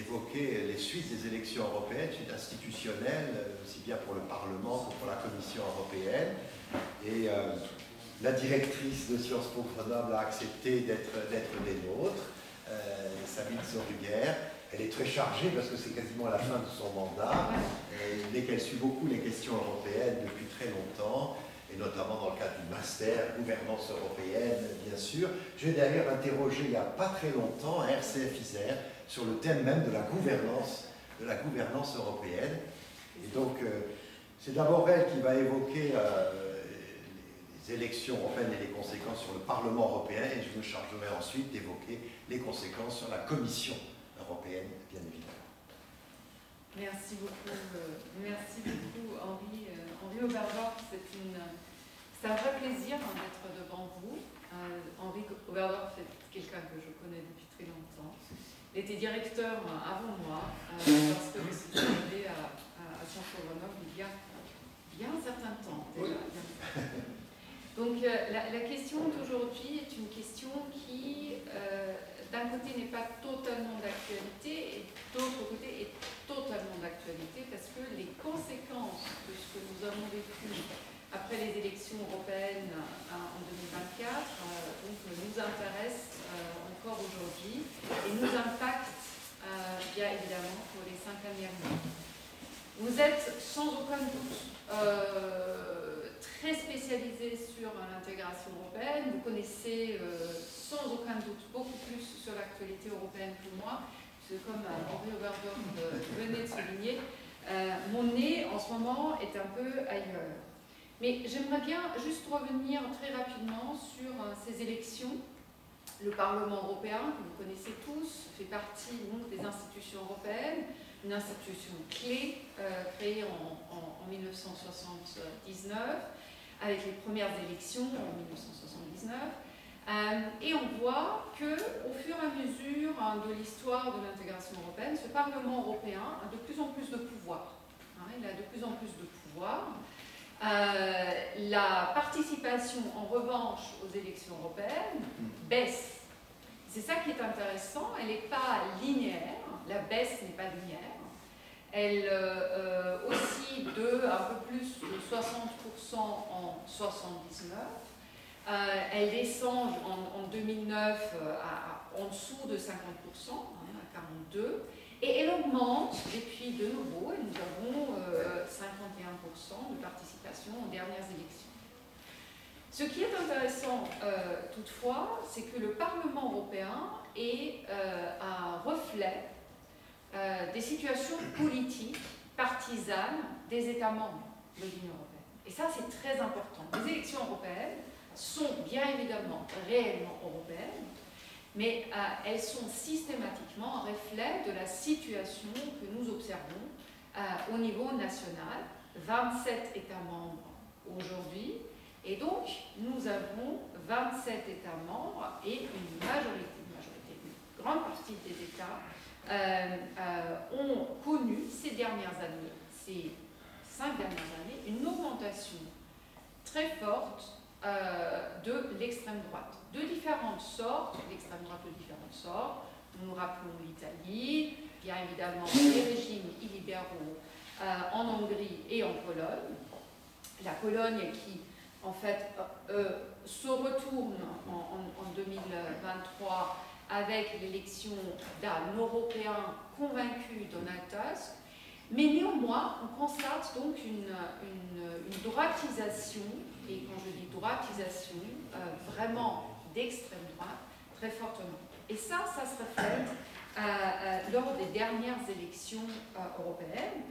évoquer les suites des élections européennes, suites institutionnelles, aussi bien pour le Parlement que pour la Commission européenne. Et la directrice de Sciences Po Grenoble a accepté d'être des nôtres, Sabine Soruguer. Elle est très chargée parce que c'est quasiment à la fin de son mandat, mais qu'elle suit beaucoup les questions européennes depuis très longtemps, et notamment dans le cadre du master, gouvernance européenne, bien sûr. J'ai d'ailleurs interrogé il n'y a pas très longtemps un RCF-ISER sur le thème même de la gouvernance européenne. Et donc, c'est d'abord elle qui va évoquer les élections européennes et les conséquences sur le Parlement européen, et je me chargerai ensuite d'évoquer les conséquences sur la Commission européenne, bien évidemment. Merci beaucoup Henri. Henri Oberdorf, c'est un vrai plaisir d'être devant vous. Henri Oberdorf est quelqu'un que je connais depuis très longtemps. Il était directeur avant moi, parce que je suis arrivée à Sciences Po Grenoble il y a bien un certain temps déjà. Oui. Donc la question d'aujourd'hui est une question qui, d'un côté, n'est pas totalement d'actualité et d'autre côté est totalement d'actualité parce que les conséquences de ce que nous avons vécu après les élections européennes en 2024 nous intéressent encore aujourd'hui et nous impactent bien évidemment pour les 5 années à venir. Vous êtes sans aucun doute très spécialisé sur l'intégration européenne, vous connaissez sans aucun doute beaucoup plus sur l'actualité européenne que moi, parce que comme Henri Oberdorf venait de souligner, mon nez en ce moment est un peu ailleurs. Mais j'aimerais bien juste revenir très rapidement sur ces élections. Le Parlement européen, que vous connaissez tous, fait partie donc, des institutions européennes, une institution clé créée en 1979, avec les premières élections en 1979. Et on voit qu'au fur et à mesure de l'histoire de l'intégration européenne, ce Parlement européen a de plus en plus de pouvoir. Il a de plus en plus de pouvoir. La participation, en revanche, aux élections européennes baisse. C'est ça qui est intéressant, elle n'est pas linéaire, la baisse n'est pas linéaire. Elle oscille de un peu plus de 60% en 79. Elle descend en 2009 en dessous de 50%, à 42%. Et elle augmente depuis de nouveau, et nous avons 51% de participation aux dernières élections. Ce qui est intéressant toutefois, c'est que le Parlement européen est un reflet des situations politiques, partisanes des États membres de l'Union européenne. Et ça, c'est très important. Les élections européennes sont bien évidemment réellement européennes, mais elles sont systématiquement un reflet de la situation que nous observons au niveau national. 27 États membres aujourd'hui, et donc nous avons 27 États membres et une grande partie des États ont connu ces dernières années, ces 5 dernières années, une augmentation très forte de l'extrême droite, de différentes sortes, l'extrême droite de différentes sortes. Nous rappelons l'Italie, bien évidemment les régimes illibéraux en Hongrie et en Pologne. La Pologne qui, en fait, se retourne en 2023 avec l'élection d'un Européen convaincu, Donald Tusk. Mais néanmoins, on constate donc une droitisation, et quand je dis droitisation, vraiment d'extrême droite, très fortement. Et ça se reflète lors des dernières élections européennes,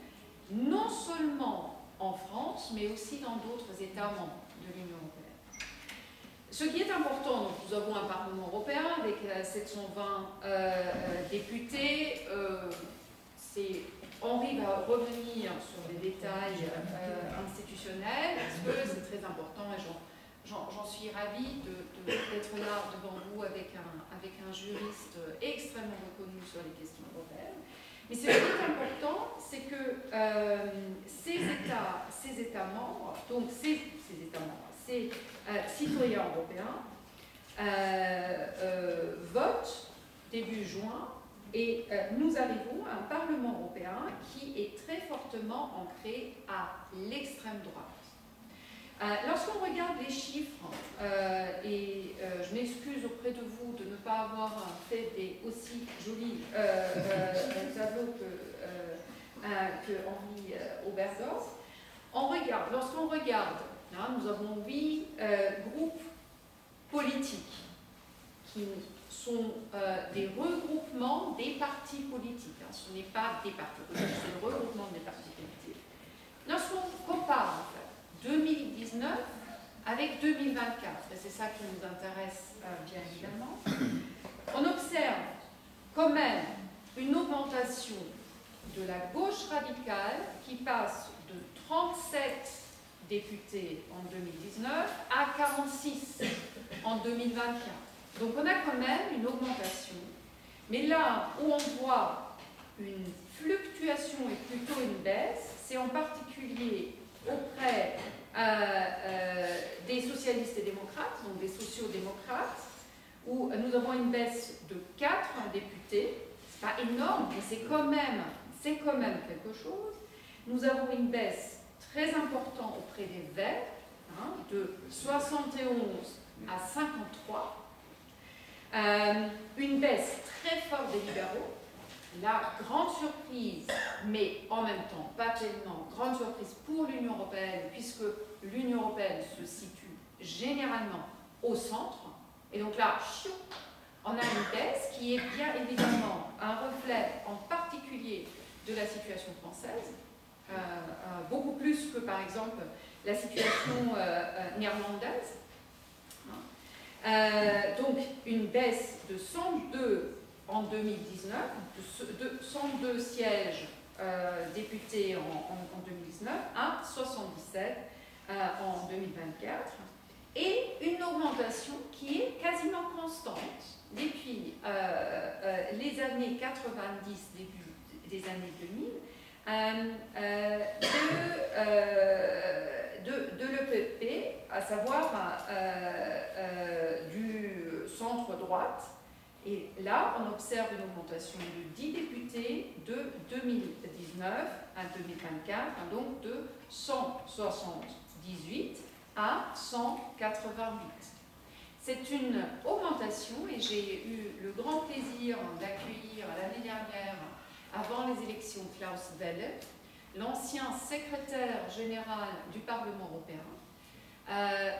non seulement en France, mais aussi dans d'autres États membres de l'Union européenne. Ce qui est important, donc nous avons un Parlement européen avec 720 députés. Henri va revenir sur les détails institutionnels, parce que c'est très important et j'en suis ravie d'être là devant vous avec un juriste extrêmement reconnu sur les questions européennes. Mais ce qui est important, c'est que ces États membres, donc ces citoyens européens, votent début juin Et nous arrivons à un Parlement européen qui est très fortement ancré à l'extrême droite. Lorsqu'on regarde les chiffres, et je m'excuse auprès de vous de ne pas avoir fait des aussi jolis tableaux que Henri Obergorf, lorsqu'on regarde, nous avons 8 groupes politiques qui sont des regroupements des partis politiques. Ce n'est pas des partis politiques, c'est le regroupement des partis politiques. Lorsqu'on compare en fait, 2019 avec 2024, et c'est ça qui nous intéresse bien évidemment, on observe quand même une augmentation de la gauche radicale qui passe de 37 députés en 2019 à 46 en 2024. Donc on a quand même une augmentation, mais là où on voit une fluctuation et plutôt une baisse, c'est en particulier auprès des socialistes et démocrates, donc des sociaux-démocrates, où nous avons une baisse de 4 députés. C'est pas énorme, mais c'est quand même quelque chose. Nous avons une baisse très importante auprès des Verts, de 71 à 53. Une baisse très forte des libéraux. La grande surprise, mais en même temps pas tellement grande surprise pour l'Union européenne, puisque l'Union européenne se situe généralement au centre. Et donc là, on a une baisse qui est bien évidemment un reflet en particulier de la situation française, beaucoup plus que par exemple la situation néerlandaise. Donc une baisse de 102 en 2019, de 102 sièges députés en 2019 à 77 en 2024, et une augmentation qui est quasiment constante depuis les années 90, début des années 2000, de l'EPP, à savoir du centre-droite. Et là, on observe une augmentation de 10 députés de 2019 à 2024, donc de 178 à 188. C'est une augmentation, et j'ai eu le grand plaisir d'accueillir l'année dernière, avant les élections, Klaus Welle, l'ancien secrétaire général du Parlement européen,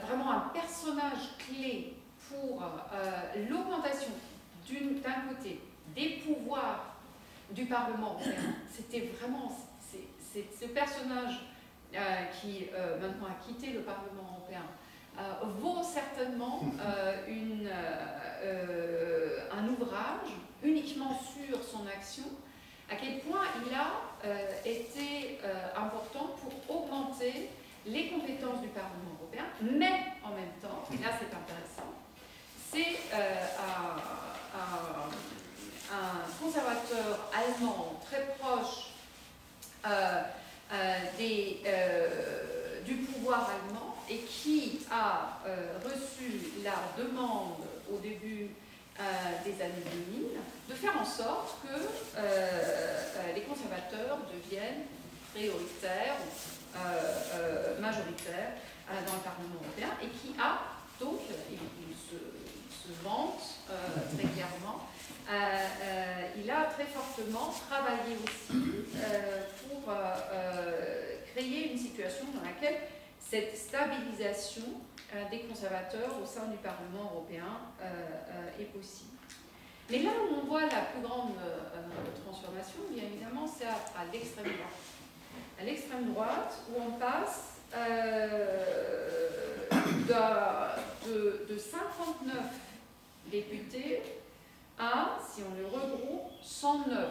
vraiment un personnage clé pour l'augmentation d'un côté des pouvoirs du Parlement européen. C'était vraiment ce personnage qui maintenant a quitté le Parlement européen vaut certainement un ouvrage uniquement sur son action, à quel point il a été important pour augmenter les compétences du Parlement européen, mais en même temps, et là c'est intéressant, c'est un conservateur allemand très proche du pouvoir allemand et qui a reçu la demande au début des années 2000 de faire en sorte que les conservateurs deviennent prioritaires, majoritaires dans le Parlement européen, et qui a donc, il se vante très clairement, il a très fortement travaillé aussi pour créer une situation dans laquelle cette stabilisation des conservateurs au sein du Parlement européen est possible. Mais là où on voit la plus grande transformation, bien évidemment, c'est à l'extrême droite. À l'extrême droite, où on passe de 59 députés à, si on le regroupe, 109.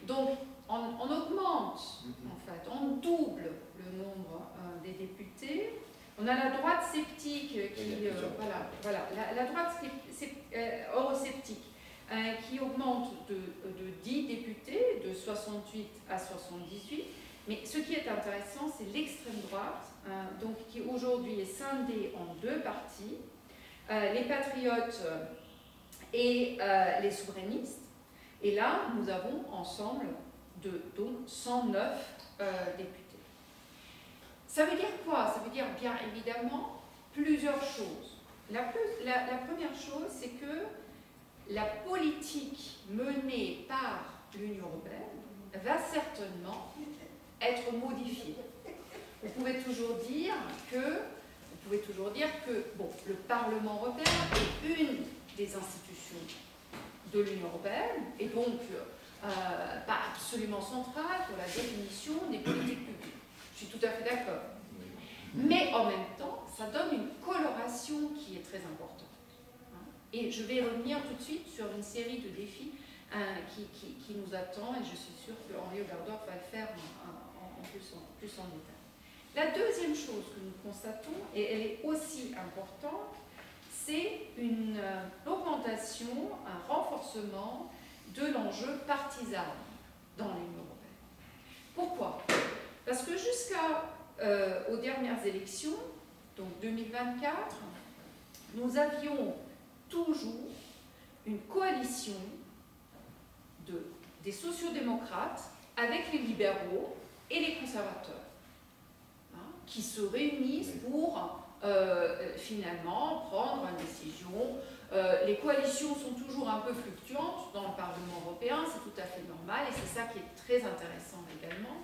Donc, on augmente, en fait, on double le nombre des députés. On a la droite sceptique qui, la droite eurosceptique qui augmente de 10 députés, de 68 à 78. Mais ce qui est intéressant, c'est l'extrême droite, donc qui aujourd'hui est scindée en deux partis, les patriotes et les souverainistes. Et là, nous avons ensemble donc 109 députés. Ça veut dire quoi? Ça veut dire bien évidemment plusieurs choses. La première chose, c'est que la politique menée par l'Union européenne va certainement être modifiée. Vous pouvez toujours dire que bon, le Parlement européen est une des institutions de l'Union européenne et donc pas absolument centrale pour la définition des politiques publiques. Je suis tout à fait d'accord. Mais en même temps, ça donne une coloration qui est très importante. Et je vais revenir tout de suite sur une série de défis qui nous attend, et je suis sûre qu'Henri Oberdorf va le faire plus en détail. La deuxième chose que nous constatons, et elle est aussi importante, c'est une augmentation, un renforcement de l'enjeu partisan dans l'Union européenne. Pourquoi? Parce que jusqu'aux dernières élections, donc 2024, nous avions toujours une coalition des sociodémocrates avec les libéraux et les conservateurs, qui se réunissent pour finalement prendre une décision. Les coalitions sont toujours un peu fluctuantes dans le Parlement européen, c'est tout à fait normal, et c'est ça qui est très intéressant également.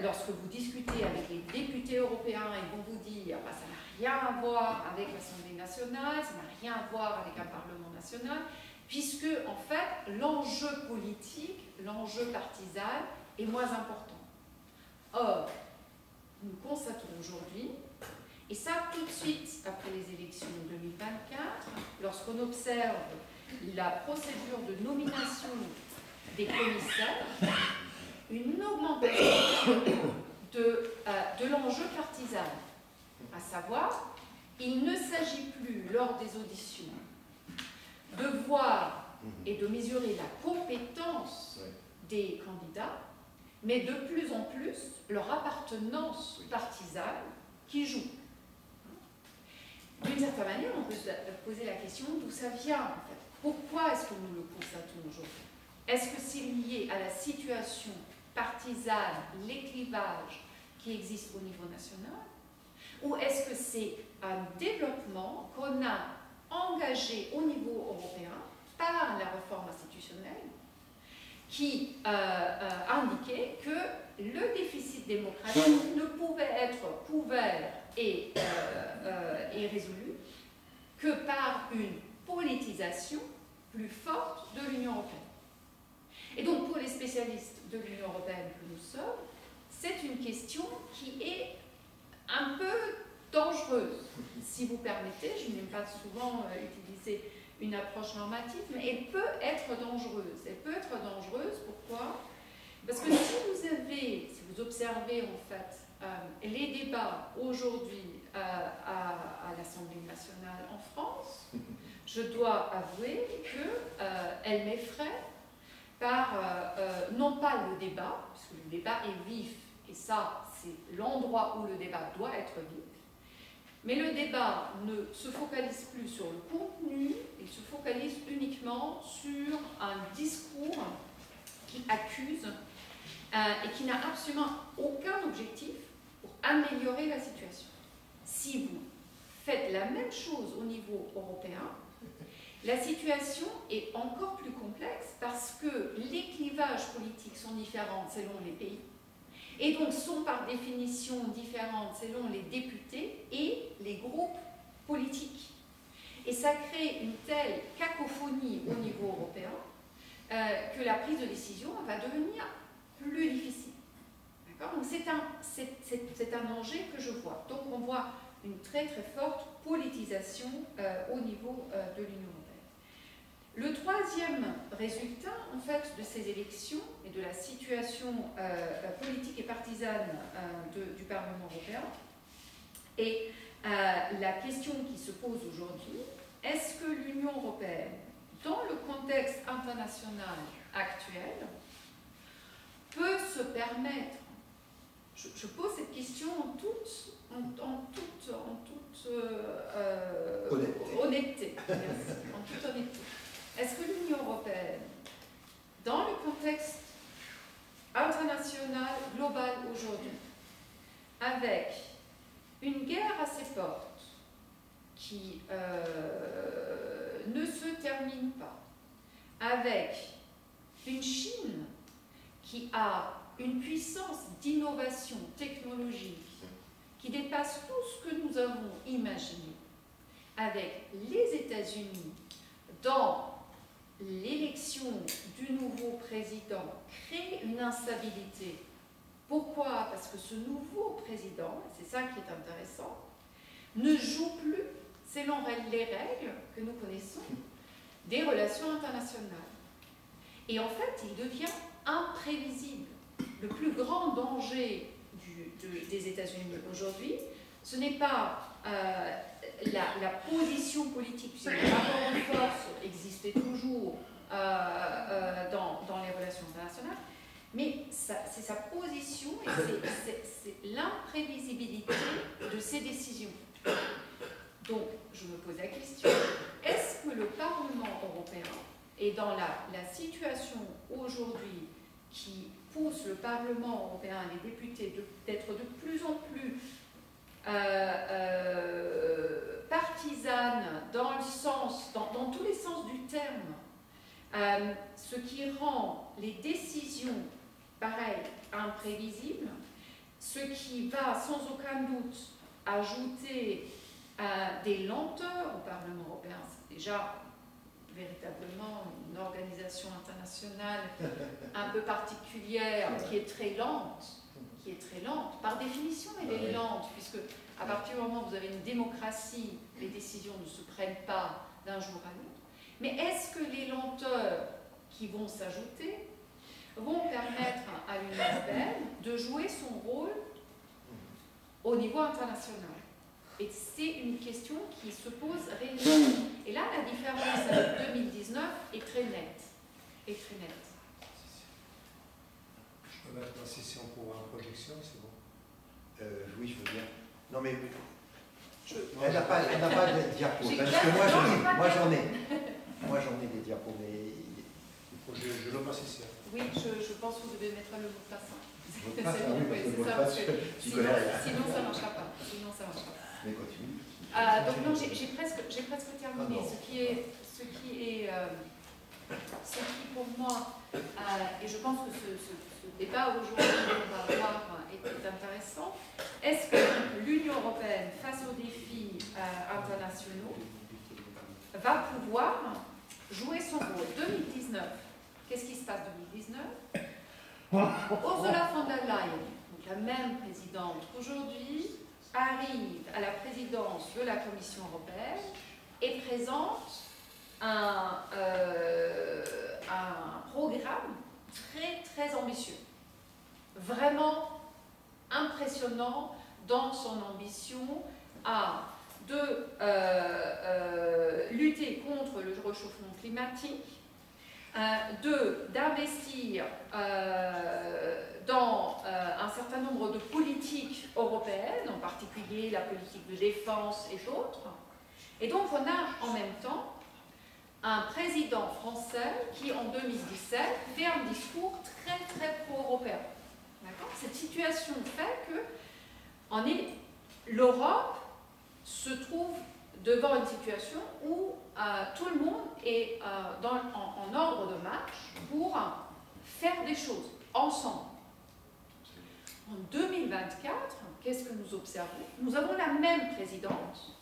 Lorsque vous discutez avec les députés européens, ils vont vous dire bah, ça n'a rien à voir avec l'Assemblée nationale, ça n'a rien à voir avec un Parlement national, puisque en fait l'enjeu politique, l'enjeu partisan est moins important. Or, nous constatons aujourd'hui, et ça tout de suite après les élections de 2024, lorsqu'on observe la procédure de nomination des commissaires, une augmentation de l'enjeu partisan, à savoir, il ne s'agit plus lors des auditions de voir et de mesurer la compétence des candidats, mais de plus en plus leur appartenance partisane qui joue. D'une certaine manière, on peut se poser la question d'où ça vient en fait. Pourquoi est-ce que nous le constatons aujourd'hui? Est-ce que c'est lié à la situation partisane, les clivages qui existent au niveau national? Ou est-ce que c'est un développement qu'on a engagé au niveau européen par la réforme institutionnelle qui indiquait que le déficit démocratique ne pouvait être couvert et résolu que par une politisation plus forte de l'Union européenne. Et donc pour les spécialistes de l'Union européenne que nous sommes, c'est une question qui est un peu dangereuse. Si vous permettez, je n'aime pas souvent utiliser une approche normative, mais elle peut être dangereuse. Elle peut être dangereuse, pourquoi? Parce que si vous observez en fait les débats aujourd'hui à l'Assemblée nationale en France, je dois avouer qu'elle m'effraie par, non pas le débat, puisque le débat est vif, et ça, c'est l'endroit où le débat doit être vif, mais le débat ne se focalise plus sur le contenu, il se focalise uniquement sur un discours qui accuse et qui n'a absolument aucun objectif pour améliorer la situation. Si vous faites la même chose au niveau européen, la situation est encore plus complexe parce que les clivages politiques sont différents selon les pays et donc sont par définition différentes selon les députés et les groupes politiques. Et ça crée une telle cacophonie au niveau européen que la prise de décision va devenir plus difficile. Donc c'est un danger que je vois. Donc on voit une très très forte politisation au niveau de l'Union européenne. Le troisième résultat, en fait, de ces élections et de la situation politique et partisane du Parlement européen est la question qui se pose aujourd'hui. Est-ce que l'Union européenne, dans le contexte international actuel, peut se permettre, je pose cette question en toute honnêteté, merci, en toute honnêteté. Est-ce que l'Union européenne dans le contexte international, global aujourd'hui, avec une guerre à ses portes qui ne se termine pas, avec une Chine qui a une puissance d'innovation technologique qui dépasse tout ce que nous avons imaginé, avec les États-Unis dans l'élection du nouveau président, crée une instabilité. Pourquoi? Parce que ce nouveau président, c'est ça qui est intéressant, ne joue plus, selon les règles que nous connaissons, des relations internationales. Et en fait, il devient imprévisible. Le plus grand danger des États-Unis aujourd'hui, ce n'est pas la position politique, puisque les rapports de force existaient toujours dans les relations internationales, mais c'est sa position et c'est l'imprévisibilité de ses décisions. Donc, je me pose la question, est-ce que le Parlement européen est dans la situation aujourd'hui qui pousse le Parlement européen et les députés d'être de plus en plus partisane dans tous les sens du terme, ce qui rend les décisions, pareil, imprévisibles, ce qui va sans aucun doute ajouter des lenteurs au Parlement européen. C'est déjà véritablement une organisation internationale un peu particulière qui est très lente. Par définition, elle est lente, puisque à partir du moment où vous avez une démocratie, les décisions ne se prennent pas d'un jour à l'autre. Mais est-ce que les lenteurs qui vont s'ajouter vont permettre à l'Union européenne de jouer son rôle au niveau international? Et c'est une question qui se pose réellement. Et là, la différence avec 2019 est très nette. Je peux mettre ma session pour une projection, c'est bon? Oui, je veux bien. Non, mais elle n'a pas de diapos. Parce que moi, j'en ai. Moi, j'en ai des diapos, mais... Je veux ma session. Oui, je pense que vous devez mettre le mot de passe. Oui, parce que le mot de passe, sinon, ça ne marchera pas. Mais continue. Donc non, j'ai presque terminé. Ce qui pour moi, et je pense que ce débat aujourd'hui qu'on va avoir est intéressant, est-ce que l'Union européenne, face aux défis internationaux, va pouvoir jouer son rôle? 2019, qu'est-ce qui se passe 2019? Ursula von der Leyen, donc la même présidente aujourd'hui, arrive à la présidence de la Commission européenne et présente un programme très très ambitieux, vraiment impressionnant dans son ambition de lutter contre le réchauffement climatique, d'investir dans un certain nombre de politiques européennes, en particulier la politique de défense et d'autres. Et donc on a en même temps un président français qui, en 2017, fait un discours très très pro-européen. Cette situation fait que l'Europe se trouve devant une situation où tout le monde est en ordre de marche pour faire des choses ensemble. En 2024, qu'est-ce que nous observons? Nous avons la même présidente.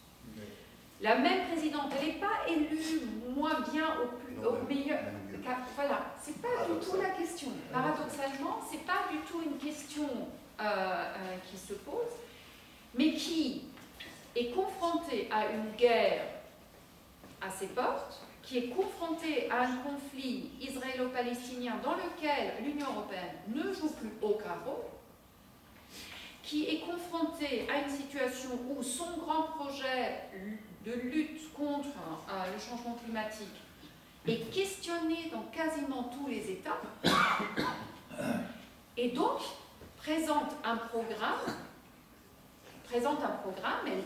La même présidente, elle n'est pas élue moins bien au meilleur. Voilà, c'est pas du tout la question. Paradoxalement, c'est pas du tout une question qui se pose, mais qui est confrontée à une guerre à ses portes, qui est confrontée à un conflit israélo-palestinien dans lequel l'Union européenne ne joue plus aucun rôle, qui est confrontée à une situation où son grand projet de lutte contre le changement climatique est questionné dans quasiment tous les États, et donc présente un programme,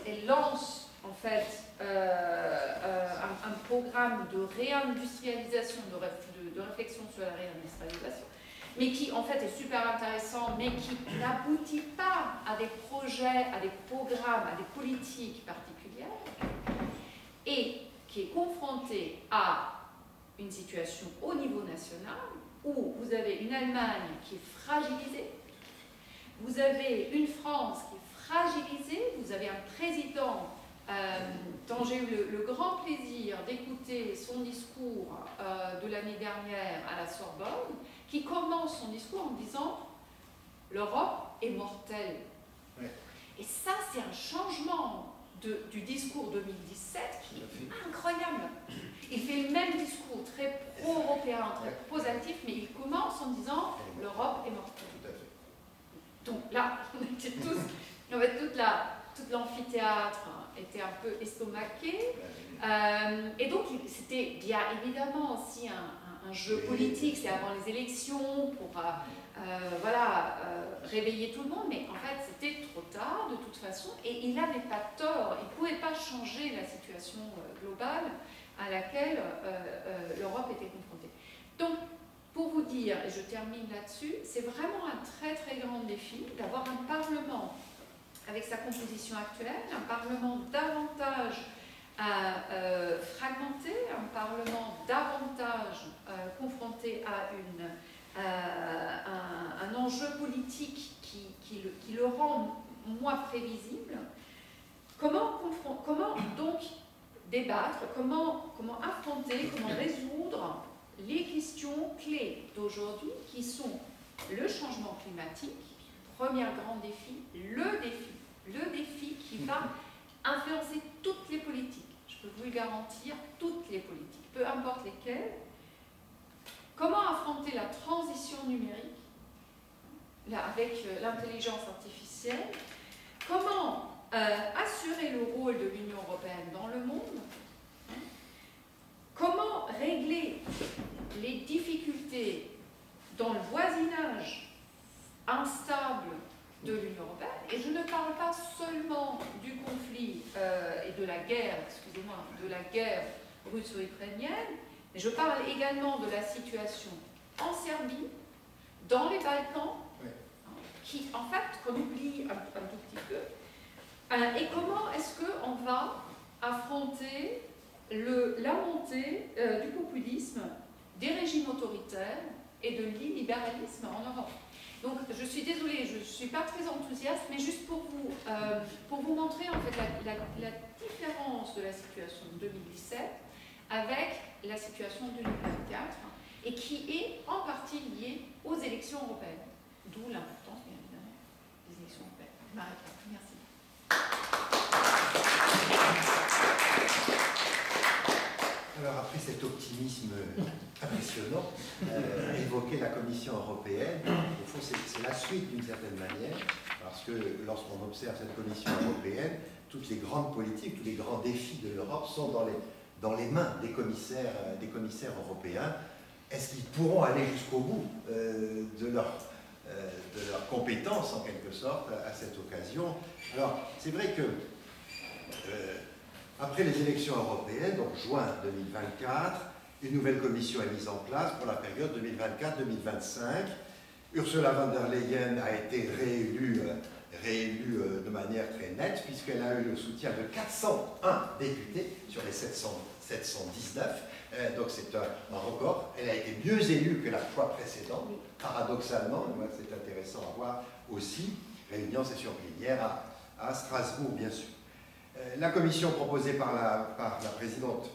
elle lance en fait un programme de réindustrialisation, de réflexion sur la réindustrialisation, mais qui en fait est super intéressant, mais qui n'aboutit pas à des projets, à des programmes, à des politiques particulières, et qui est confronté à une situation au niveau national où vous avez une Allemagne qui est fragilisée, vous avez une France qui est fragilisée, vous avez un président dont j'ai eu le grand plaisir d'écouter son discours de l'année dernière à la Sorbonne, qui commence son discours en disant « l'Europe est mortelle ». Et ça, c'est un changement du discours 2017 qui est incroyable. Il fait le même discours, très pro-européen, très positif, mais il commence en disant « l'Europe est mortelle ». Donc là, on était tous, en fait, toute l'amphithéâtre était un peu estomaqué. Et donc, c'était bien évidemment aussi un jeu politique, c'est avant les élections, pour réveiller tout le monde, mais en fait, c'était trop tard de toute façon, et il n'avait pas tort, il ne pouvait pas changer la situation globale à laquelle l'Europe était confrontée. Donc, pour vous dire, et je termine là-dessus, c'est vraiment un très très grand défi d'avoir un Parlement avec sa composition actuelle, un Parlement davantage fragmenté, un Parlement davantage confronté à un enjeu politique qui le rend moins prévisible. Comment donc débattre, comment affronter, comment résoudre les questions clés d'aujourd'hui qui sont le changement climatique, premier grand défi, le défi qui va influencer toutes les politiques. Je peux vous le garantir, toutes les politiques, peu importe lesquelles. Comment affronter la transition numérique avec l'intelligence artificielle? Comment assurer le rôle de l'Union européenne dans le monde? Comment régler les difficultés dans le voisinage instable de l'Union européenne? Et je ne parle pas seulement du conflit et de la guerre, excusez-moi, de la guerre russo-ukrainienne, mais je parle également de la situation en Serbie, dans les Balkans, qui en fait qu'on oublie un tout petit peu. Et comment est-ce qu'on va affronter la montée du populisme, des régimes autoritaires et de l'illibéralisme en Europe? Donc, je suis désolée, je ne suis pas très enthousiaste, mais juste pour vous montrer en fait la différence de la situation de 2017 avec la situation de 2024 et qui est en partie liée aux élections européennes. D'où l'importance, bien évidemment, des élections européennes. Je m'arrête là. Merci. Alors après cet optimisme impressionnant, évoquer la Commission européenne, au fond c'est la suite d'une certaine manière, parce que lorsqu'on observe cette Commission européenne, toutes les grandes politiques, tous les grands défis de l'Europe sont dans les mains des commissaires européens. Est-ce qu'ils pourront aller jusqu'au bout de leur compétence, en quelque sorte, à cette occasion? Alors, c'est vrai que après les élections européennes, donc juin 2024, une nouvelle commission est mise en place pour la période 2024-2025. Ursula von der Leyen a été réélue de manière très nette, puisqu'elle a eu le soutien de 401 députés sur les 719. Donc c'est un record. Elle a été mieux élue que la fois précédente, paradoxalement. C'est intéressant à voir aussi. Réunion session plénière à Strasbourg, bien sûr. La commission proposée par la présidente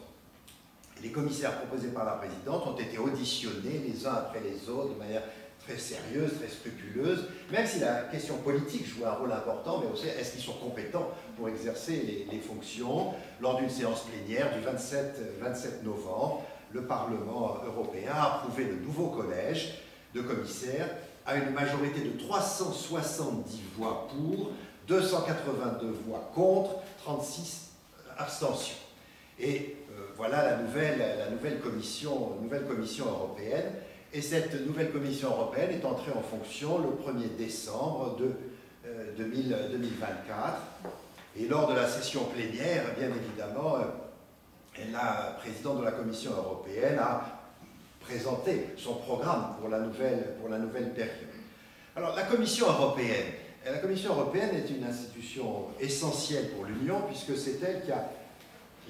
et les commissaires proposés par la présidente ont été auditionnés les uns après les autres de manière très sérieuse, très scrupuleuse, même si la question politique joue un rôle important, mais aussi est-ce qu'ils sont compétents pour exercer les fonctions. Lors d'une séance plénière du 27 novembre, le Parlement européen a approuvé le nouveau collège de commissaires à une majorité de 370 voix pour, 282 voix contre, 36 abstentions. Et voilà la nouvelle commission européenne. Et cette nouvelle commission européenne est entrée en fonction le 1er décembre 2024. Et lors de la session plénière, bien évidemment, la présidente de la Commission européenne a présenté son programme pour la nouvelle période. Alors, la Commission européenne est une institution essentielle pour l'Union, puisque c'est elle qui a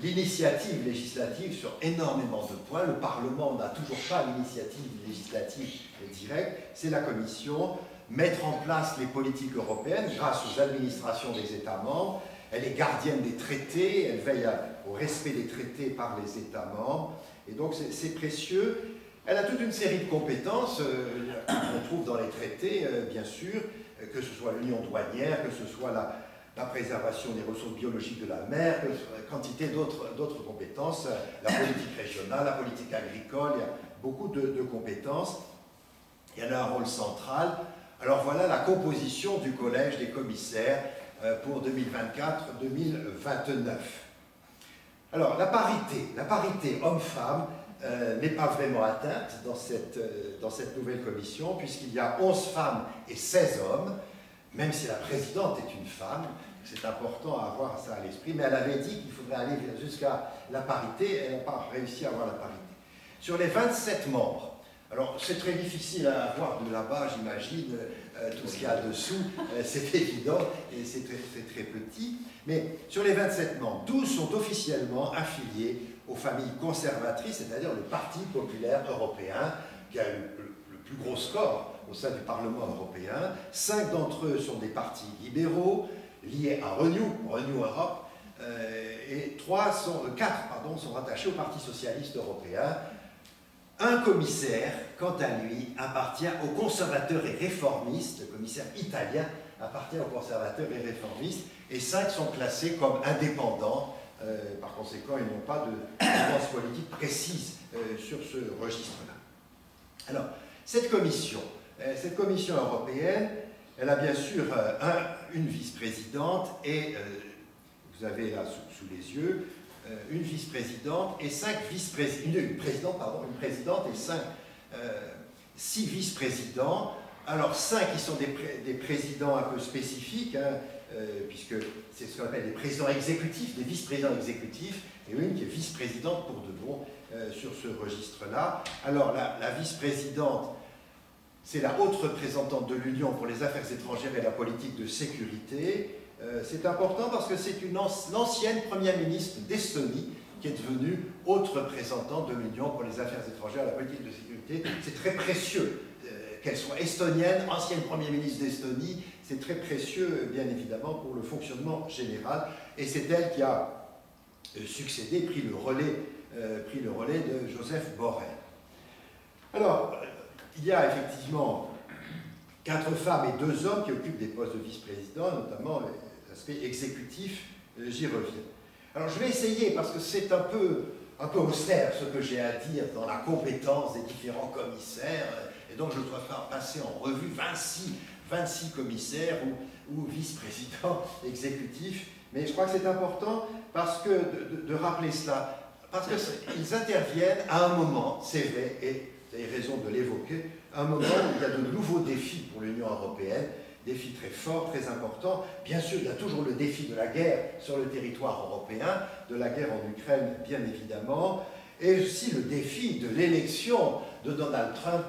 l'initiative législative sur énormément de points. Le Parlement n'a toujours pas l'initiative législative directe, c'est la Commission. Mettre en place les politiques européennes grâce aux administrations des États membres. Elle est gardienne des traités, elle veille au respect des traités par les États membres. Et donc c'est précieux. Elle a toute une série de compétences qu'on trouve dans les traités, bien sûr, que ce soit l'union douanière, que ce soit la préservation des ressources biologiques de la mer, quantité d'autres compétences, la politique régionale, la politique agricole, il y a beaucoup de compétences. Et elle a un rôle central. Alors voilà la composition du collège des commissaires pour 2024-2029. Alors la parité homme-femme n'est pas vraiment atteinte dans cette nouvelle commission, puisqu'il y a 11 femmes et 16 hommes, même si la présidente est une femme. C'est important à avoir ça à l'esprit, mais elle avait dit qu'il faudrait aller jusqu'à la parité, elle n'a pas réussi à avoir la parité. Sur les 27 membres, alors c'est très difficile à voir de là-bas, j'imagine, tout ce qu'il y a dessous, c'est évident, et c'est très petit, mais sur les 27 membres, 12 sont officiellement affiliés aux familles conservatrices, c'est-à-dire le Parti populaire européen, qui a le plus gros score au sein du Parlement européen. 5 d'entre eux sont des partis libéraux, liés à Renew Europe, et 4 sont rattachés au Parti socialiste européen. Un commissaire, quant à lui, appartient aux conservateurs et réformistes, le commissaire italien appartient aux conservateurs et réformistes, et 5 sont classés comme indépendants, par conséquent ils n'ont pas de tendance politique précise sur ce registre-là. Alors, cette commission européenne, elle a bien sûr une vice-présidente et, vous avez là sous les yeux, une vice-présidente et 5 vice-présidents, une présidente et 6 vice-présidents. Alors 5 qui sont des présidents un peu spécifiques, hein, puisque c'est ce qu'on appelle des présidents exécutifs, des vice-présidents exécutifs, et une qui est vice-présidente pour de bon sur ce registre-là. Alors la vice-présidente, c'est la haute représentante de l'Union pour les affaires étrangères et la politique de sécurité. C'est important parce que c'est l'ancienne première ministre d'Estonie qui est devenue haute représentante de l'Union pour les affaires étrangères et la politique de sécurité. C'est très précieux qu'elle soit estonienne, ancienne première ministre d'Estonie. C'est très précieux, bien évidemment, pour le fonctionnement général. Et c'est elle qui a succédé, pris le relais de Joseph Borrell. Alors, il y a effectivement 4 femmes et 2 hommes qui occupent des postes de vice-président, notamment l'aspect exécutif, j'y reviens. Alors je vais essayer, parce que c'est un peu austère ce que j'ai à dire dans la compétence des différents commissaires, et donc je dois faire passer en revue 26 commissaires ou vice-présidents exécutifs, mais je crois que c'est important parce que de rappeler cela, parce qu'ils interviennent à un moment, c'est vrai, et vous avez raison de l'évoquer, à un moment où il y a de nouveaux défis pour l'Union européenne, défis très forts, très importants. Bien sûr, il y a toujours le défi de la guerre sur le territoire européen, de la guerre en Ukraine, bien évidemment, et aussi le défi de l'élection de Donald Trump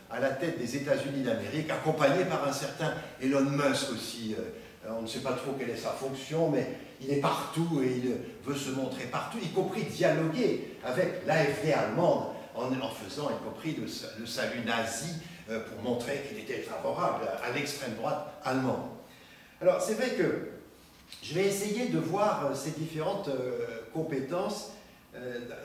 à la tête des États-Unis d'Amérique, accompagné par un certain Elon Musk aussi. On ne sait pas trop quelle est sa fonction, mais il est partout et il veut se montrer partout, y compris dialoguer avec l'AfD allemande, en faisant y compris le salut nazi pour montrer qu'il était favorable à l'extrême droite allemande. Alors c'est vrai que je vais essayer de voir ces différentes compétences.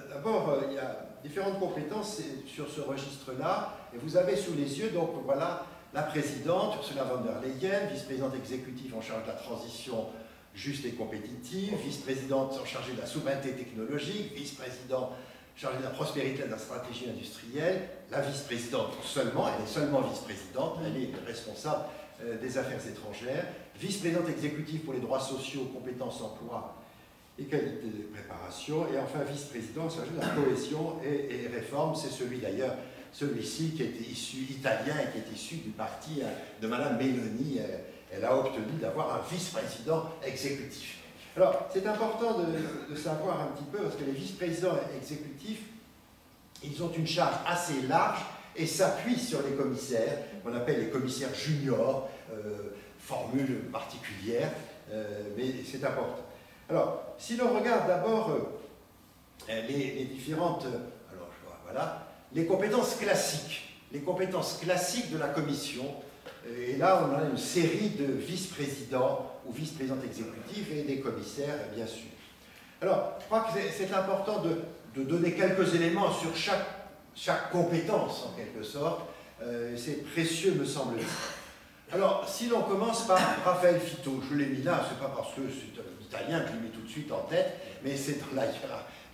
D'abord, il y a différentes compétences sur ce registre-là, et vous avez sous les yeux, donc voilà, la présidente, Ursula von der Leyen, vice-présidente exécutive en charge de la transition juste et compétitive, vice-présidente chargée de la souveraineté technologique, vice-président chargée de la prospérité et de la stratégie industrielle, la vice-présidente seulement, elle est seulement vice-présidente, elle est responsable des affaires étrangères, vice-présidente exécutive pour les droits sociaux, compétences, emploi et qualité de préparation, et enfin vice-président chargé de la cohésion et réforme, c'est celui-ci qui est issu italien et qui est issu du parti de Madame Meloni. Elle a obtenu d'avoir un vice-président exécutif. Alors, c'est important de savoir un petit peu, parce que les vice-présidents exécutifs, ils ont une charge assez large et s'appuient sur les commissaires, qu'on appelle les commissaires juniors, formule particulière, mais c'est important. Alors, si l'on regarde d'abord les différentes... alors, voilà, les compétences classiques de la commission, et là, on a une série de vice-présidents ou vice-présidentes exécutifs et des commissaires, bien sûr. Alors, je crois que c'est important de donner quelques éléments sur chaque compétence, en quelque sorte. C'est précieux, me semble-t-il. Alors, si l'on commence par Raphaël Fitto, je l'ai mis là, c'est pas parce que c'est un Italien que je l'ai mis tout de suite en tête, mais c'est dans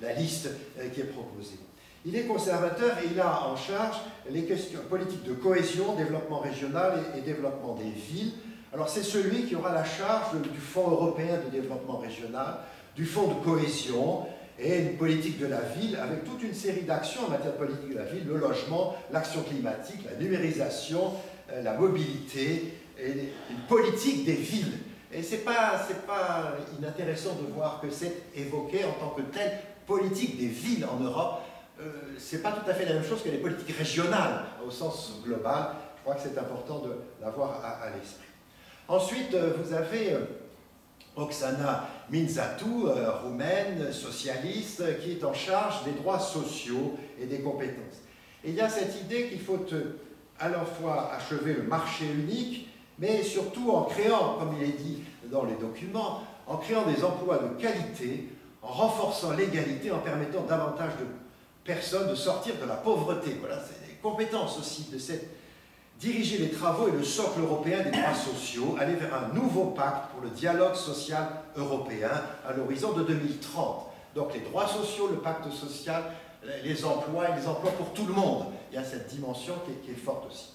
la liste qui est proposée. Il est conservateur et il a en charge les questions politiques de cohésion, développement régional et développement des villes. Alors c'est celui qui aura la charge du Fonds européen de développement régional, du Fonds de cohésion et une politique de la ville avec toute une série d'actions en matière de politique de la ville, le logement, l'action climatique, la numérisation, la mobilité et une politique des villes. Et c'est pas inintéressant de voir que c'est évoqué en tant que telle politique des villes en Europe. C'est pas tout à fait la même chose que les politiques régionales au sens global. Je crois que c'est important de l'avoir à l'esprit. Ensuite, vous avez Oksana Mințatu, roumaine, socialiste, qui est en charge des droits sociaux et des compétences. Et il y a cette idée qu'il faut à la fois achever le marché unique, mais surtout en créant, comme il est dit dans les documents, en créant des emplois de qualité, en renforçant l'égalité, en permettant davantage de personnes de sortir de la pauvreté. Voilà, c'est des compétences aussi de diriger les travaux et le socle européen des droits sociaux, aller vers un nouveau pacte pour le dialogue social européen à l'horizon de 2030. Donc les droits sociaux, le pacte social, les emplois et les emplois pour tout le monde. Il y a cette dimension qui est forte aussi.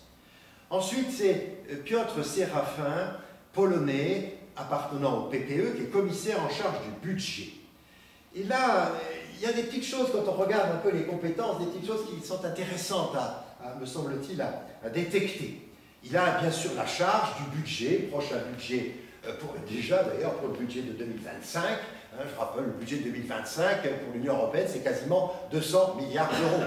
Ensuite, c'est Piotr Séraphin, polonais, appartenant au PPE, qui est commissaire en charge du budget. Et là, il y a des petites choses, quand on regarde un peu les compétences, des petites choses qui sont intéressantes, me semble-t-il, à détecter. Il a bien sûr la charge du budget, prochain budget, déjà d'ailleurs pour le budget de 2025. Je rappelle, le budget de 2025 pour l'Union européenne, c'est quasiment 200 milliards d'euros.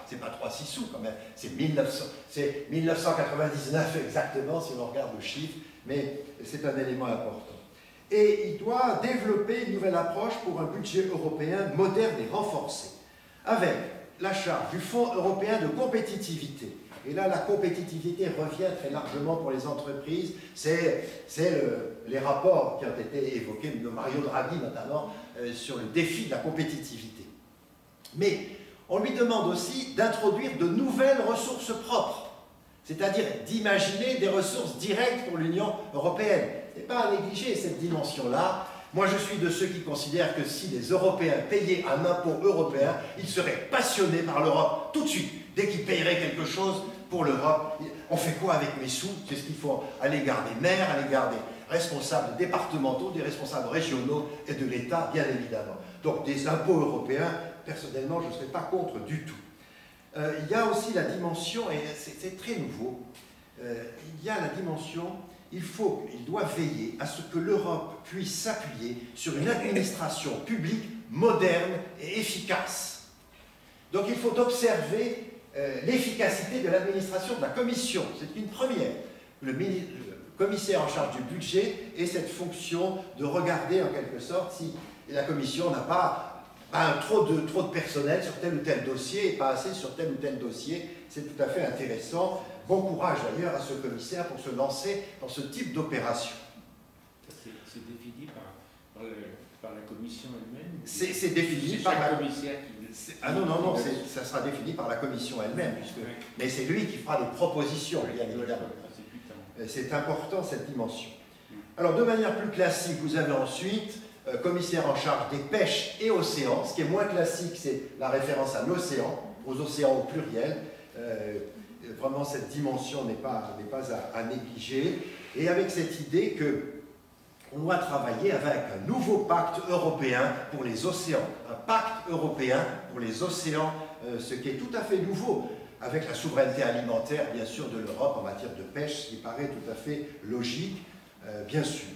C'est pas 3-6 sous quand même, c'est 1999 exactement si on regarde le chiffre, mais c'est un élément important. Et il doit développer une nouvelle approche pour un budget européen moderne et renforcé, avec la charge du Fonds européen de compétitivité. Et là, la compétitivité revient très largement pour les entreprises. C'est les rapports qui ont été évoqués de Mario Draghi notamment sur le défi de la compétitivité. Mais on lui demande aussi d'introduire de nouvelles ressources propres, c'est-à-dire d'imaginer des ressources directes pour l'Union européenne. Ce n'est pas à négliger cette dimension-là. Moi, je suis de ceux qui considèrent que si les Européens payaient un impôt européen, ils seraient passionnés par l'Europe tout de suite. Dès qu'ils paieraient quelque chose pour l'Europe, on fait quoi avec mes sous? C'est ce qu'il faut à l'égard des maires, à l'égard des responsables départementaux, des responsables régionaux et de l'État, bien évidemment. Donc, des impôts européens, personnellement, je ne serais pas contre du tout. Il y a aussi la dimension, et c'est très nouveau, il y a la dimension... Il doit veiller à ce que l'Europe puisse s'appuyer sur une administration publique moderne et efficace. Donc il faut observer l'efficacité de l'administration de la Commission. C'est une première. Le commissaire en charge du budget ait cette fonction de regarder en quelque sorte si la Commission n'a pas trop de personnel sur tel ou tel dossier et pas assez sur tel ou tel dossier. C'est tout à fait intéressant. Bon courage d'ailleurs à ce commissaire pour se lancer dans ce type d'opération. C'est défini par la commission elle-même? C'est défini par la commissaire qui... Ah non, ça sera défini par la commission elle-même, mais c'est lui qui fera des propositions, bien évidemment. C'est important cette dimension. Alors de manière plus classique, vous avez ensuite commissaire en charge des pêches et océans. Ce qui est moins classique, c'est la référence à l'océan, aux océans au pluriel. Vraiment, cette dimension n'est pas à négliger. Et avec cette idée qu'on doit travailler avec un nouveau pacte européen pour les océans. Un pacte européen pour les océans, ce qui est tout à fait nouveau, avec la souveraineté alimentaire, bien sûr, de l'Europe en matière de pêche, ce qui paraît tout à fait logique, bien sûr.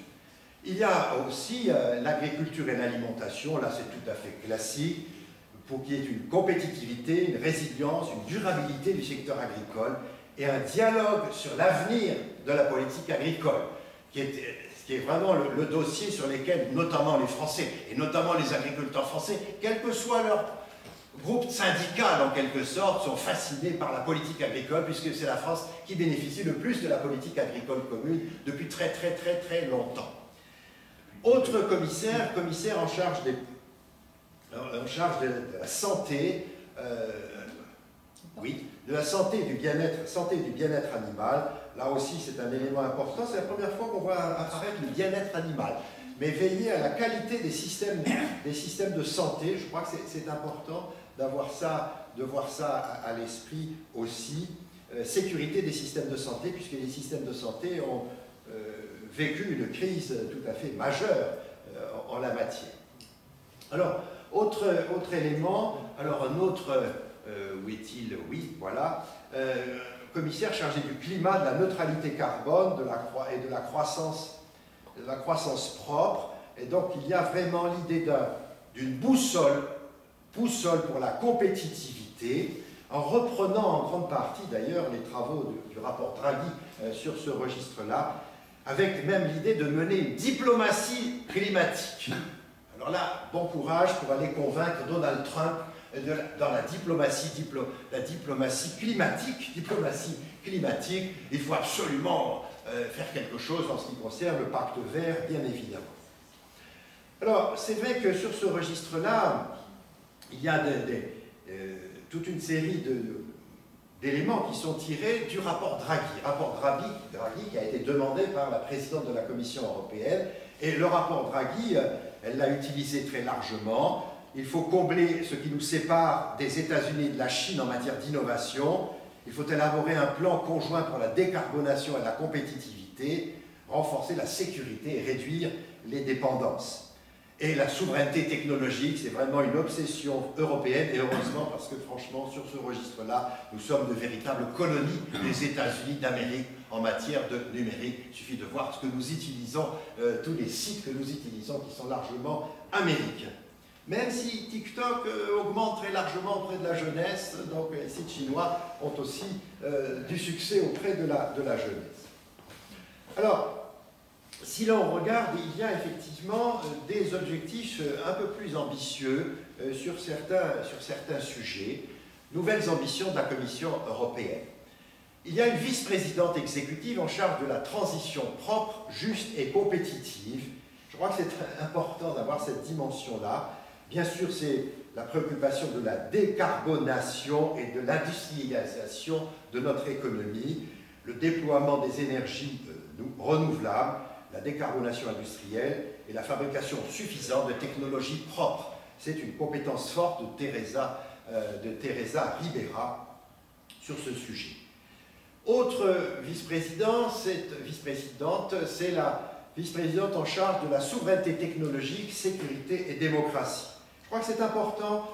Il y a aussi l'agriculture et l'alimentation, là c'est tout à fait classique, pour qu'il y ait une compétitivité, une résilience, une durabilité du secteur agricole et un dialogue sur l'avenir de la politique agricole, qui est vraiment le dossier sur lequel notamment les Français, et notamment les agriculteurs français, quel que soit leur groupe syndical en quelque sorte, sont fascinés par la politique agricole, puisque c'est la France qui bénéficie le plus de la politique agricole commune depuis très longtemps. Autre commissaire en charge de la santé, de la santé et du bien-être animal. Là aussi, c'est un élément important. C'est la première fois qu'on voit apparaître le bien-être animal. Mais veiller à la qualité des systèmes de santé, je crois que c'est important de voir ça à l'esprit aussi. Sécurité des systèmes de santé, puisque les systèmes de santé ont vécu une crise tout à fait majeure en la matière. Alors, autre élément, alors un autre, où est-il? Oui, voilà, commissaire chargé du climat, de la neutralité carbone et de la croissance propre. Et donc, il y a vraiment l'idée d'une boussole pour la compétitivité, en reprenant en grande partie d'ailleurs les travaux du rapport Draghi sur ce registre-là, avec même l'idée de mener une diplomatie climatique. Alors là, bon courage pour aller convaincre Donald Trump dans la diplomatie climatique. Il faut absolument faire quelque chose en ce qui concerne le pacte vert, bien évidemment. Alors, c'est vrai que sur ce registre-là, il y a toute une série d'éléments qui sont tirés du rapport Draghi qui a été demandé par la présidente de la Commission européenne. Et le rapport Draghi, elle l'a utilisé très largement. Il faut combler ce qui nous sépare des États-Unis et de la Chine en matière d'innovation. Il faut élaborer un plan conjoint pour la décarbonation et la compétitivité, renforcer la sécurité et réduire les dépendances. Et la souveraineté technologique, c'est vraiment une obsession européenne, et heureusement, parce que franchement, sur ce registre-là, nous sommes de véritables colonies des États-Unis d'Amérique en matière de numérique. Il suffit de voir ce que nous utilisons, tous les sites que nous utilisons qui sont largement américains. Même si TikTok augmente très largement auprès de la jeunesse, donc les sites chinois ont aussi du succès auprès de la jeunesse. Alors, si l'on regarde, il y a effectivement des objectifs un peu plus ambitieux sur certains sujets, nouvelles ambitions de la Commission européenne. Il y a une vice-présidente exécutive en charge de la transition propre, juste et compétitive. Je crois que c'est important d'avoir cette dimension-là. Bien sûr, c'est la préoccupation de la décarbonation et de l'industrialisation de notre économie, le déploiement des énergies renouvelables, la décarbonation industrielle et la fabrication suffisante de technologies propres. C'est une compétence forte de Teresa Ribera sur ce sujet. Autre vice-présidente, c'est la vice-présidente en charge de la souveraineté technologique, sécurité et démocratie. Je crois que c'est important,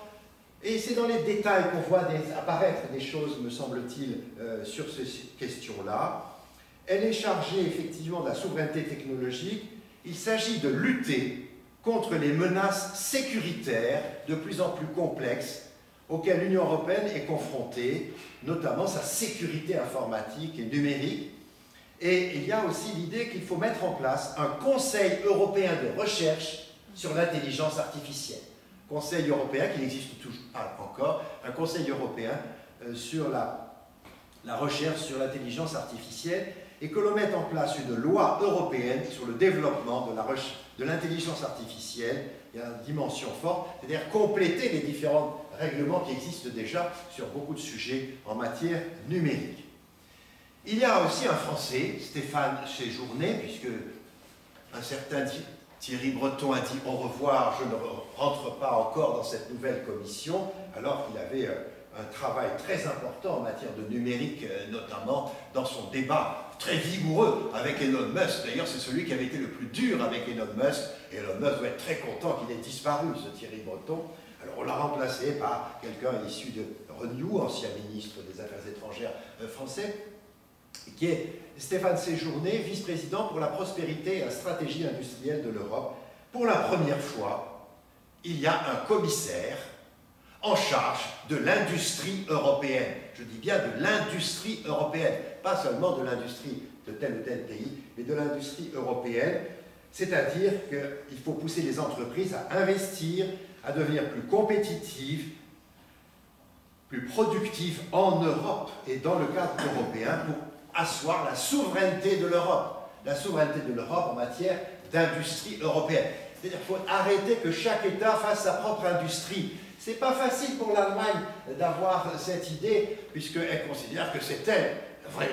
et c'est dans les détails qu'on voit apparaître des choses, me semble-t-il, sur ces questions-là. Elle est chargée effectivement de la souveraineté technologique. Il s'agit de lutter contre les menaces sécuritaires de plus en plus complexes auxquelles l'Union européenne est confrontée, notamment sa sécurité informatique et numérique. Et il y a aussi l'idée qu'il faut mettre en place un Conseil européen de recherche sur l'intelligence artificielle. Conseil européen qui n'existe toujours pas encore, un Conseil européen sur la recherche sur l'intelligence artificielle, et que l'on mette en place une loi européenne sur le développement de l'intelligence artificielle. Il y a une dimension forte, c'est-à-dire compléter les différents règlements qui existent déjà sur beaucoup de sujets en matière numérique. Il y a aussi un Français, Stéphane Séjourné, puisque un certain Thierry Breton a dit « au revoir, je ne rentre pas encore dans cette nouvelle commission », alors qu'il avait un travail très important en matière de numérique, notamment dans son débat très vigoureux avec Elon Musk. D'ailleurs, c'est celui qui avait été le plus dur avec Elon Musk, et Elon Musk doit être très content qu'il ait disparu, ce Thierry Breton. Alors, on l'a remplacé par quelqu'un issu de Renew, ancien ministre des Affaires étrangères français. qui est Stéphane Séjourné, vice-président pour la prospérité et la stratégie industrielle de l'Europe. Pour la première fois, il y a un commissaire en charge de l'industrie européenne. Je dis bien de l'industrie européenne, pas seulement de l'industrie de tel ou tel pays, mais de l'industrie européenne. C'est-à-dire qu'il faut pousser les entreprises à investir, à devenir plus compétitives, plus productives en Europe et dans le cadre européen pour asseoir la souveraineté de l'Europe. La souveraineté de l'Europe en matière d'industrie européenne. C'est-à-dire qu'il faut arrêter que chaque État fasse sa propre industrie. Ce n'est pas facile pour l'Allemagne d'avoir cette idée, puisqu'elle considère que c'est elle, la vraie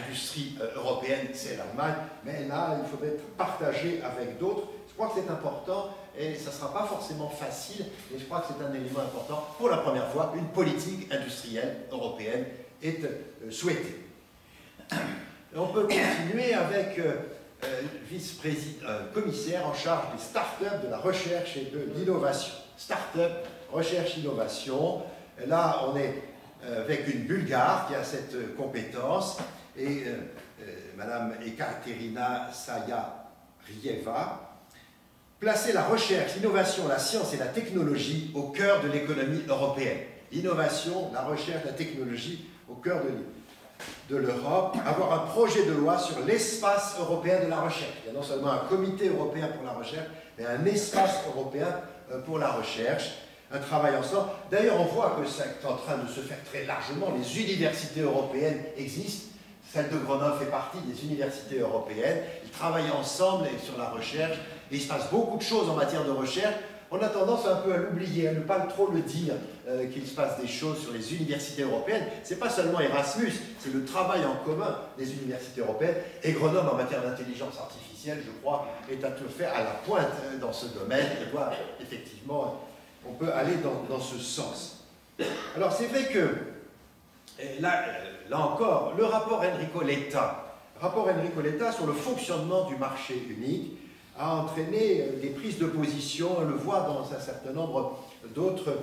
industrie européenne, c'est l'Allemagne, mais là, il faudrait être partagé avec d'autres. Je crois que c'est important, et ça ne sera pas forcément facile, mais je crois que c'est un élément important. Pour la première fois, une politique industrielle européenne est souhaitée. On peut continuer avec commissaire en charge des start-up, de la recherche et de l'innovation. Start-up, recherche, innovation. Là, on est avec une Bulgare qui a cette compétence, et Madame Ekaterina Sayarieva. Placer la recherche, l'innovation, la science et la technologie au cœur de l'économie européenne. L'innovation, la recherche, la technologie au cœur de l'Europe. Avoir un projet de loi sur l'espace européen de la recherche. Il y a non seulement un comité européen pour la recherche, mais un espace européen pour la recherche. Un travail ensemble. D'ailleurs, on voit que c'est en train de se faire très largement. Les universités européennes existent. Celle de Grenoble fait partie des universités européennes. Ils travaillent ensemble sur la recherche. Et il se passe beaucoup de choses en matière de recherche. On a tendance un peu à l'oublier, à ne pas trop le dire, qu'il se passe des choses sur les universités européennes. Ce n'est pas seulement Erasmus, c'est le travail en commun des universités européennes. Et Grenoble, en matière d'intelligence artificielle, je crois, est à tout faire à la pointe dans ce domaine. Et doit effectivement... On peut aller dans ce sens. Alors c'est vrai que, là encore, le rapport Enrico Letta sur le fonctionnement du marché unique a entraîné des prises de position, on le voit dans un certain nombre d'autres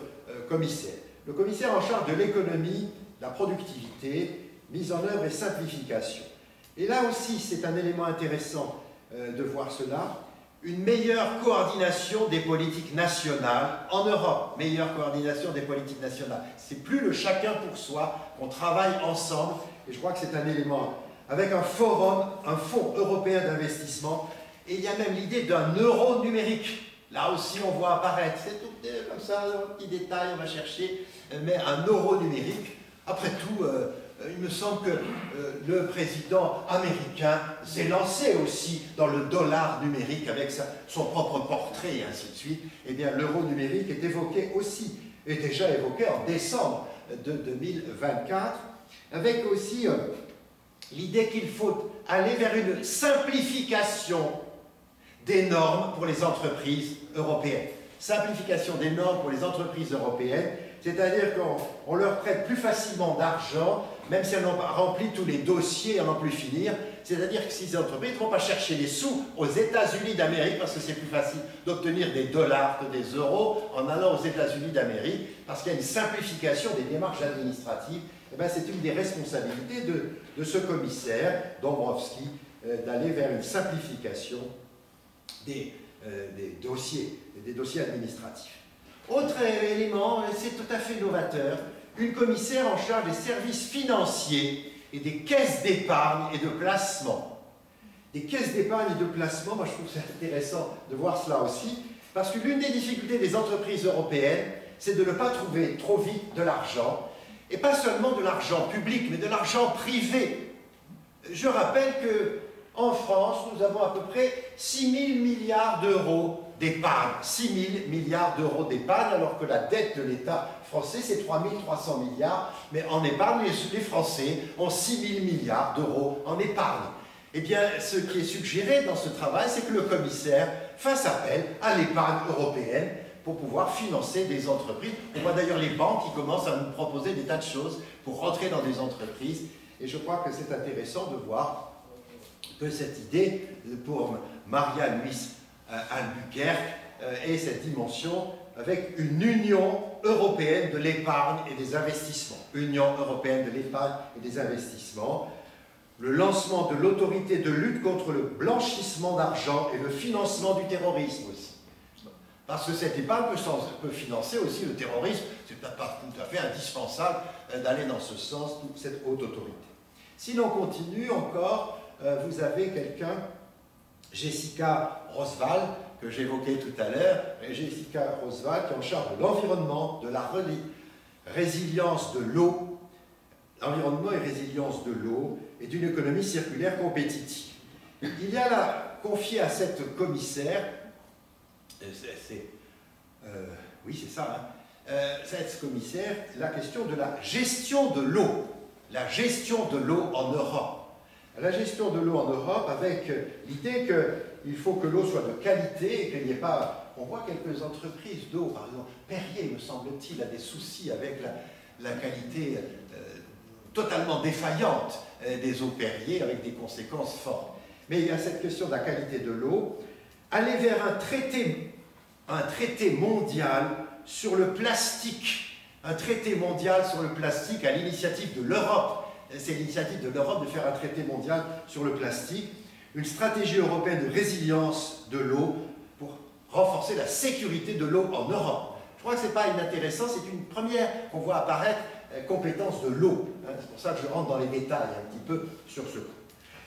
commissaires. Le commissaire en charge de l'économie, la productivité, mise en œuvre et simplification. Et là aussi, c'est un élément intéressant de voir cela. Une meilleure coordination des politiques nationales en Europe. Meilleure coordination des politiques nationales. C'est plus le chacun pour soi, on travaille ensemble, et je crois que c'est un élément. Avec un forum, un fonds européen d'investissement, et il y a même l'idée d'un euro numérique. Là aussi, on voit apparaître, c'est tout comme ça, un petit détail, on va chercher, mais un euro numérique. Après tout, il me semble que le président américain s'est lancé aussi dans le dollar numérique avec son propre portrait et ainsi de suite. Eh bien, l'euro numérique est évoqué aussi, est déjà évoqué en décembre de 2024, avec aussi l'idée qu'il faut aller vers une simplification des normes pour les entreprises européennes. Simplification des normes pour les entreprises européennes, c'est-à-dire qu'on leur prête plus facilement d'argent, même si elles n'ont pas rempli tous les dossiers à n'en plus finir. C'est-à-dire que ces entreprises ne vont pas chercher les sous aux États-Unis d'Amérique, parce que c'est plus facile d'obtenir des dollars que des euros en allant aux États-Unis d'Amérique, parce qu'il y a une simplification des démarches administratives. Eh bien, c'est une des responsabilités de ce commissaire, Dombrovskis, d'aller vers une simplification des dossiers administratifs. Autre élément, c'est tout à fait novateur, une commissaire en charge des services financiers et des caisses d'épargne et de placement. Des caisses d'épargne et de placement, moi je trouve c'est intéressant de voir cela aussi, parce que l'une des difficultés des entreprises européennes, c'est de ne pas trouver trop vite de l'argent, et pas seulement de l'argent public, mais de l'argent privé. Je rappelle qu'en France, nous avons à peu près 6 000 milliards d'euros d'épargne, 6 000 milliards d'euros d'épargne, alors que la dette de l'État français, c'est 3 300 milliards, mais en épargne, les Français ont 6 000 milliards d'euros en épargne. Eh bien, ce qui est suggéré dans ce travail, c'est que le commissaire fasse appel à l'épargne européenne pour pouvoir financer des entreprises. On voit d'ailleurs les banques qui commencent à nous proposer des tas de choses pour rentrer dans des entreprises, et je crois que c'est intéressant de voir que cette idée, pour Maria-Louise Albuquerque, ait cette dimension avec une Union européenne de l'épargne et des investissements. Union européenne de l'épargne et des investissements. le lancement de l'autorité de lutte contre le blanchissement d'argent et le financement du terrorisme aussi. Parce que cette épargne peut financer aussi le terrorisme, c'est peut-être pas tout à fait indispensable d'aller dans ce sens, toute cette haute autorité. Si l'on continue encore, vous avez quelqu'un, Jessica Roswald, que j'évoquais tout à l'heure, Jessica Roswald qui est en charge de l'environnement, de la résilience de l'eau, l'environnement et résilience de l'eau et d'une économie circulaire compétitive. Il y a là, confié à cette commissaire, oui c'est ça, cette commissaire, la question de la gestion de l'eau, la gestion de l'eau en Europe. La gestion de l'eau en Europe avec l'idée qu'il faut que l'eau soit de qualité et qu'il n'y ait pas... On voit quelques entreprises d'eau, par exemple, Perrier, me semble-t-il, a des soucis avec la qualité totalement défaillante des eaux Perrier, avec des conséquences fortes. Mais il y a cette question de la qualité de l'eau. Aller vers un traité mondial sur le plastique, un traité mondial sur le plastique à l'initiative de l'Europe. C'est l'initiative de l'Europe de faire un traité mondial sur le plastique, une stratégie européenne de résilience de l'eau pour renforcer la sécurité de l'eau en Europe. Je crois que ce n'est pas inintéressant, c'est une première qu'on voit apparaître, compétence de l'eau. C'est pour ça que je rentre dans les détails un petit peu sur ce point.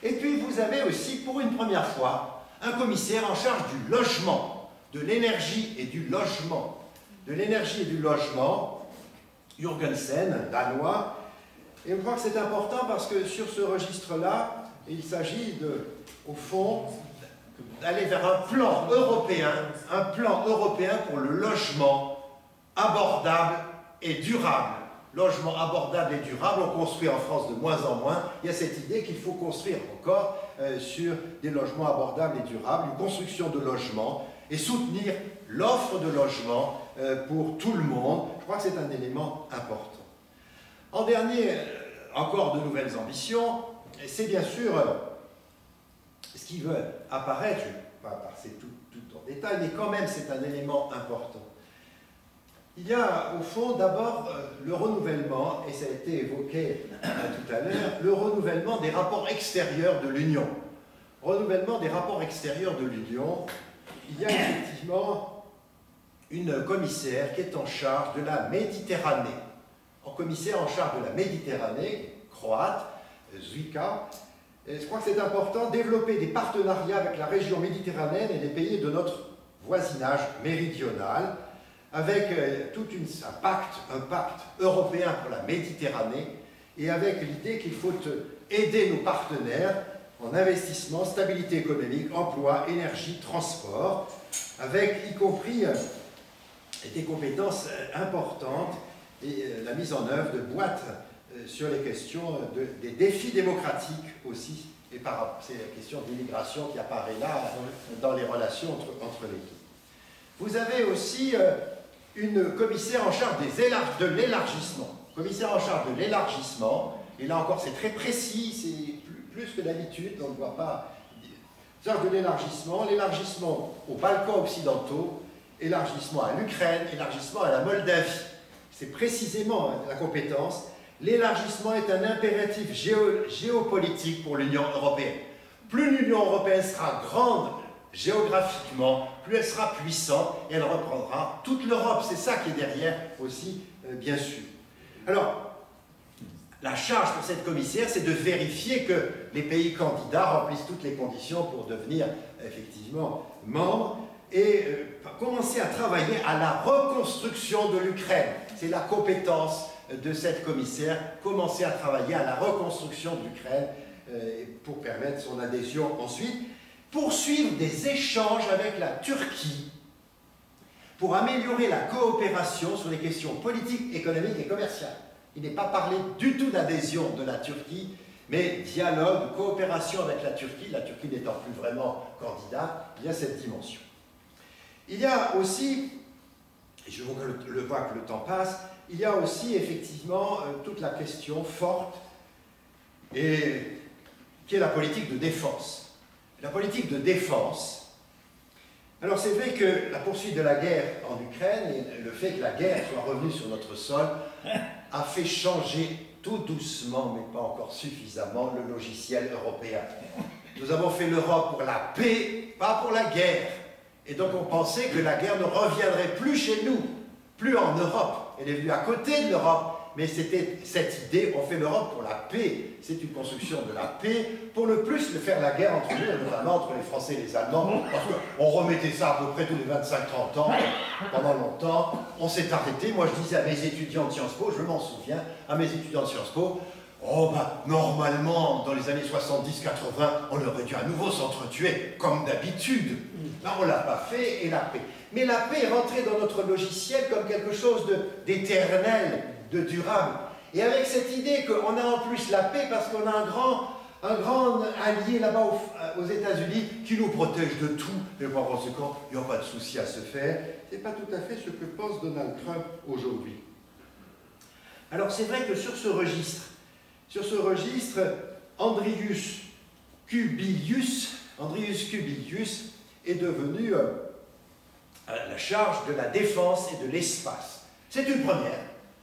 Et puis vous avez aussi, pour une première fois, un commissaire en charge du logement, de l'énergie et du logement. De l'énergie et du logement, Jürgensen, danois. Et je crois que c'est important parce que sur ce registre-là, il s'agit au fond, d'aller vers un plan européen pour le logement abordable et durable. Logement abordable et durable, on construit en France de moins en moins. Il y a cette idée qu'il faut construire encore sur des logements abordables et durables, une construction de logements et soutenir l'offre de logements pour tout le monde. Je crois que c'est un élément important. En dernier, encore de nouvelles ambitions, c'est bien sûr ce qui veut apparaître, je ne vais pas passer tout en détail, mais quand même c'est un élément important. Il y a au fond d'abord le renouvellement, et ça a été évoqué tout à l'heure, le renouvellement des rapports extérieurs de l'Union. Renouvellement des rapports extérieurs de l'Union, il y a effectivement une commissaire qui est en charge de la Méditerranée. En commissaire en charge de la Méditerranée, croate, Zwica. Et je crois que c'est important de développer des partenariats avec la région méditerranéenne et les pays de notre voisinage méridional, avec un pacte européen pour la Méditerranée, et avec l'idée qu'il faut aider nos partenaires en investissement, stabilité économique, emploi, énergie, transport, avec y compris des compétences importantes et la mise en œuvre de boîtes sur les questions des défis démocratiques aussi, et c'est la question d'immigration qui apparaît là dans les relations entre les deux. Vous avez aussi une commissaire en charge de l'élargissement. Commissaire en charge de l'élargissement, et là encore c'est très précis, c'est plus que d'habitude, on ne voit pas. Charge de l'élargissement aux Balkans occidentaux, élargissement à l'Ukraine, élargissement à la Moldavie. C'est précisément la compétence. L'élargissement est un impératif géopolitique pour l'Union européenne. Plus l'Union européenne sera grande géographiquement, plus elle sera puissante et elle reprendra toute l'Europe. C'est ça qui est derrière aussi, bien sûr. Alors, la charge pour cette commissaire, c'est de vérifier que les pays candidats remplissent toutes les conditions pour devenir effectivement membres et commencer à travailler à la reconstruction de l'Ukraine. C'est la compétence de cette commissaire, commencer à travailler à la reconstruction de l'Ukraine pour permettre son adhésion ensuite. Poursuivre des échanges avec la Turquie pour améliorer la coopération sur les questions politiques, économiques et commerciales. Il n'est pas parlé du tout d'adhésion de la Turquie, mais dialogue, coopération avec la Turquie n'étant plus vraiment candidat, il y a cette dimension. Il y a aussi, et je le vois que le temps passe, il y a aussi effectivement toute la question forte et qui est la politique de défense. La politique de défense, alors c'est vrai que la poursuite de la guerre en Ukraine et le fait que la guerre soit revenue sur notre sol a fait changer tout doucement, mais pas encore suffisamment, le logiciel européen. Nous avons fait l'Europe pour la paix, pas pour la guerre. Et donc on pensait que la guerre ne reviendrait plus chez nous, plus en Europe. Elle est venue à côté de l'Europe, mais c'était cette idée, on fait l'Europe pour la paix. C'est une construction de la paix, pour le plus faire la guerre entre nous, notamment entre les Français et les Allemands, parce qu'on remettait ça à peu près tous les 25-30 ans, pendant longtemps. On s'est arrêté, moi je disais à mes étudiants de Sciences Po, je m'en souviens, à mes étudiants de Sciences Po, oh bah, normalement, dans les années 70-80, on aurait dû à nouveau s'entretuer, comme d'habitude. Là, on ne l'a pas fait, et la paix. Mais la paix est rentrée dans notre logiciel comme quelque chose d'éternel, de durable. Et avec cette idée qu'on a en plus la paix parce qu'on a un grand allié là-bas aux États-Unis qui nous protège de tout, et par conséquent, il n'y a pas de souci à se faire. Ce n'est pas tout à fait ce que pense Donald Trump aujourd'hui. Alors c'est vrai que sur ce registre, Andrius Kubilius est devenu à la charge de la défense et de l'espace. C'est une première.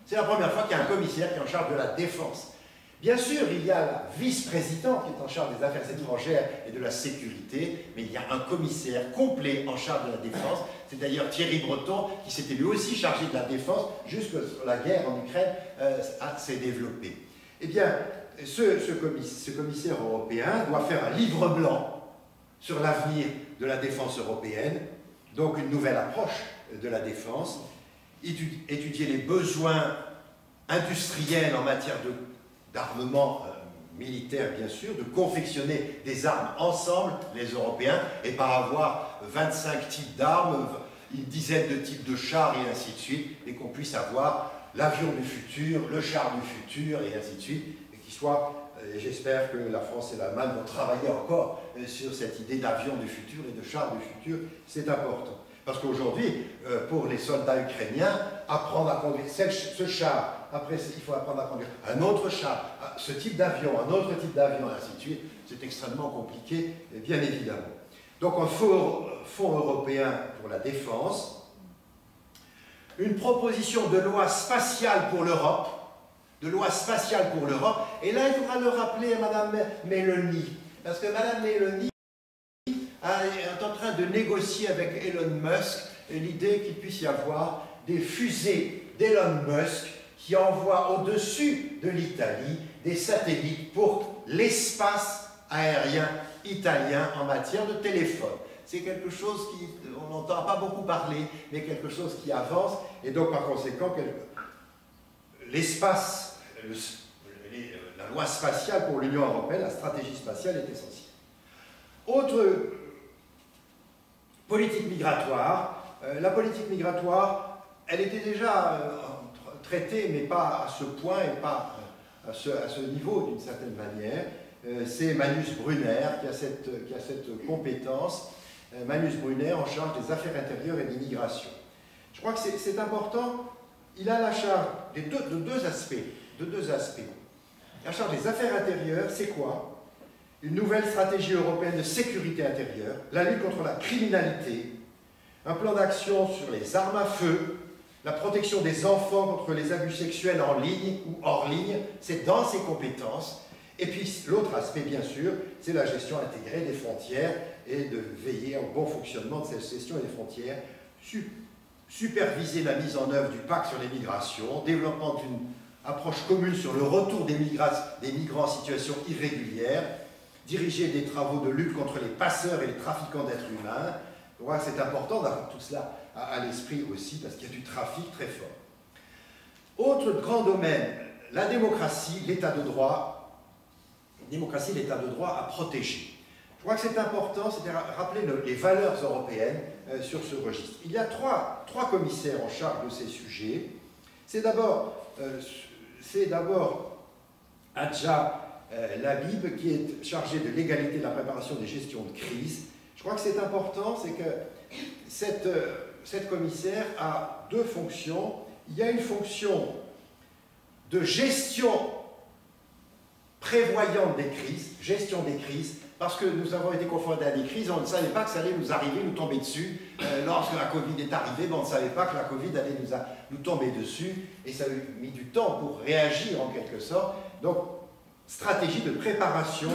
C'est la première fois qu'il y a un commissaire qui est en charge de la défense. Bien sûr, il y a la vice-présidente qui est en charge des affaires étrangères et de la sécurité, mais il y a un commissaire complet en charge de la défense. C'est d'ailleurs Thierry Breton qui s'était lui aussi chargé de la défense jusque la guerre en Ukraine s'est développée. Eh bien, ce commissaire européen doit faire un livre blanc sur l'avenir de la défense européenne, donc une nouvelle approche de la défense, étudier les besoins industriels en matière d'armement militaire, bien sûr, de confectionner des armes ensemble, les Européens, et pas avoir 25 types d'armes, une dizaine de types de chars, et ainsi de suite, et qu'on puisse avoir l'avion du futur, le char du futur, et ainsi de suite, et qu'il soit, j'espère que la France et l'Allemagne vont travailler encore sur cette idée d'avion du futur et de char du futur, c'est important. Parce qu'aujourd'hui, pour les soldats ukrainiens, apprendre à conduire ce char, après il faut apprendre à conduire un autre char, ce type d'avion, un autre type d'avion, et ainsi de suite, c'est extrêmement compliqué, bien évidemment. Donc un fonds européen pour la défense, une proposition de loi spatiale pour l'Europe, et là il faudra le rappeler à Mme Meloni, parce que Mme Meloni est en train de négocier avec Elon Musk l'idée qu'il puisse y avoir des fusées d'Elon Musk qui envoient au-dessus de l'Italie des satellites pour l'espace aérien italien en matière de téléphone. C'est quelque chose on n'entend pas beaucoup parler, mais quelque chose qui avance, et donc par conséquent, l'espace, la loi spatiale pour l'Union européenne, la stratégie spatiale est essentielle. Autre politique migratoire, la politique migratoire, elle était déjà traitée, mais pas à ce point et pas à ce niveau d'une certaine manière. C'est Magnus Brunner qui a cette compétence. Magnus Brunner en charge des affaires intérieures et des migrations. Je crois que c'est important, il a la charge de deux aspects. La charge des affaires intérieures, c'est quoi? Une nouvelle stratégie européenne de sécurité intérieure, la lutte contre la criminalité, un plan d'action sur les armes à feu, la protection des enfants contre les abus sexuels en ligne ou hors ligne, c'est dans ses compétences. Et puis l'autre aspect, bien sûr, c'est la gestion intégrée des frontières et de veiller au bon fonctionnement de cette gestion des frontières, superviser la mise en œuvre du pacte sur les migrations, développement d'une approche commune sur le retour des migrants en situation irrégulière, diriger des travaux de lutte contre les passeurs et les trafiquants d'êtres humains. Je crois que c'est important d'avoir tout cela à l'esprit aussi, parce qu'il y a du trafic très fort. Autre grand domaine, la démocratie, l'état de droit. Démocratie, l'état de droit à protéger. Je crois que c'est important, c'est de rappeler les valeurs européennes sur ce registre. Il y a trois commissaires en charge de ces sujets. C'est d'abord Hadja Labib, qui est chargé de l'égalité, de la préparation des gestions de crise. Je crois que c'est important, c'est que cette commissaire a deux fonctions. Il y a une fonction de gestion prévoyante des crises, gestion des crises, parce que nous avons été confrontés à des crises, on ne savait pas que ça allait nous arriver, nous tomber dessus. Lorsque la Covid est arrivée, on ne savait pas que la Covid allait nous tomber dessus, et ça a mis du temps pour réagir en quelque sorte. Donc, stratégie de préparation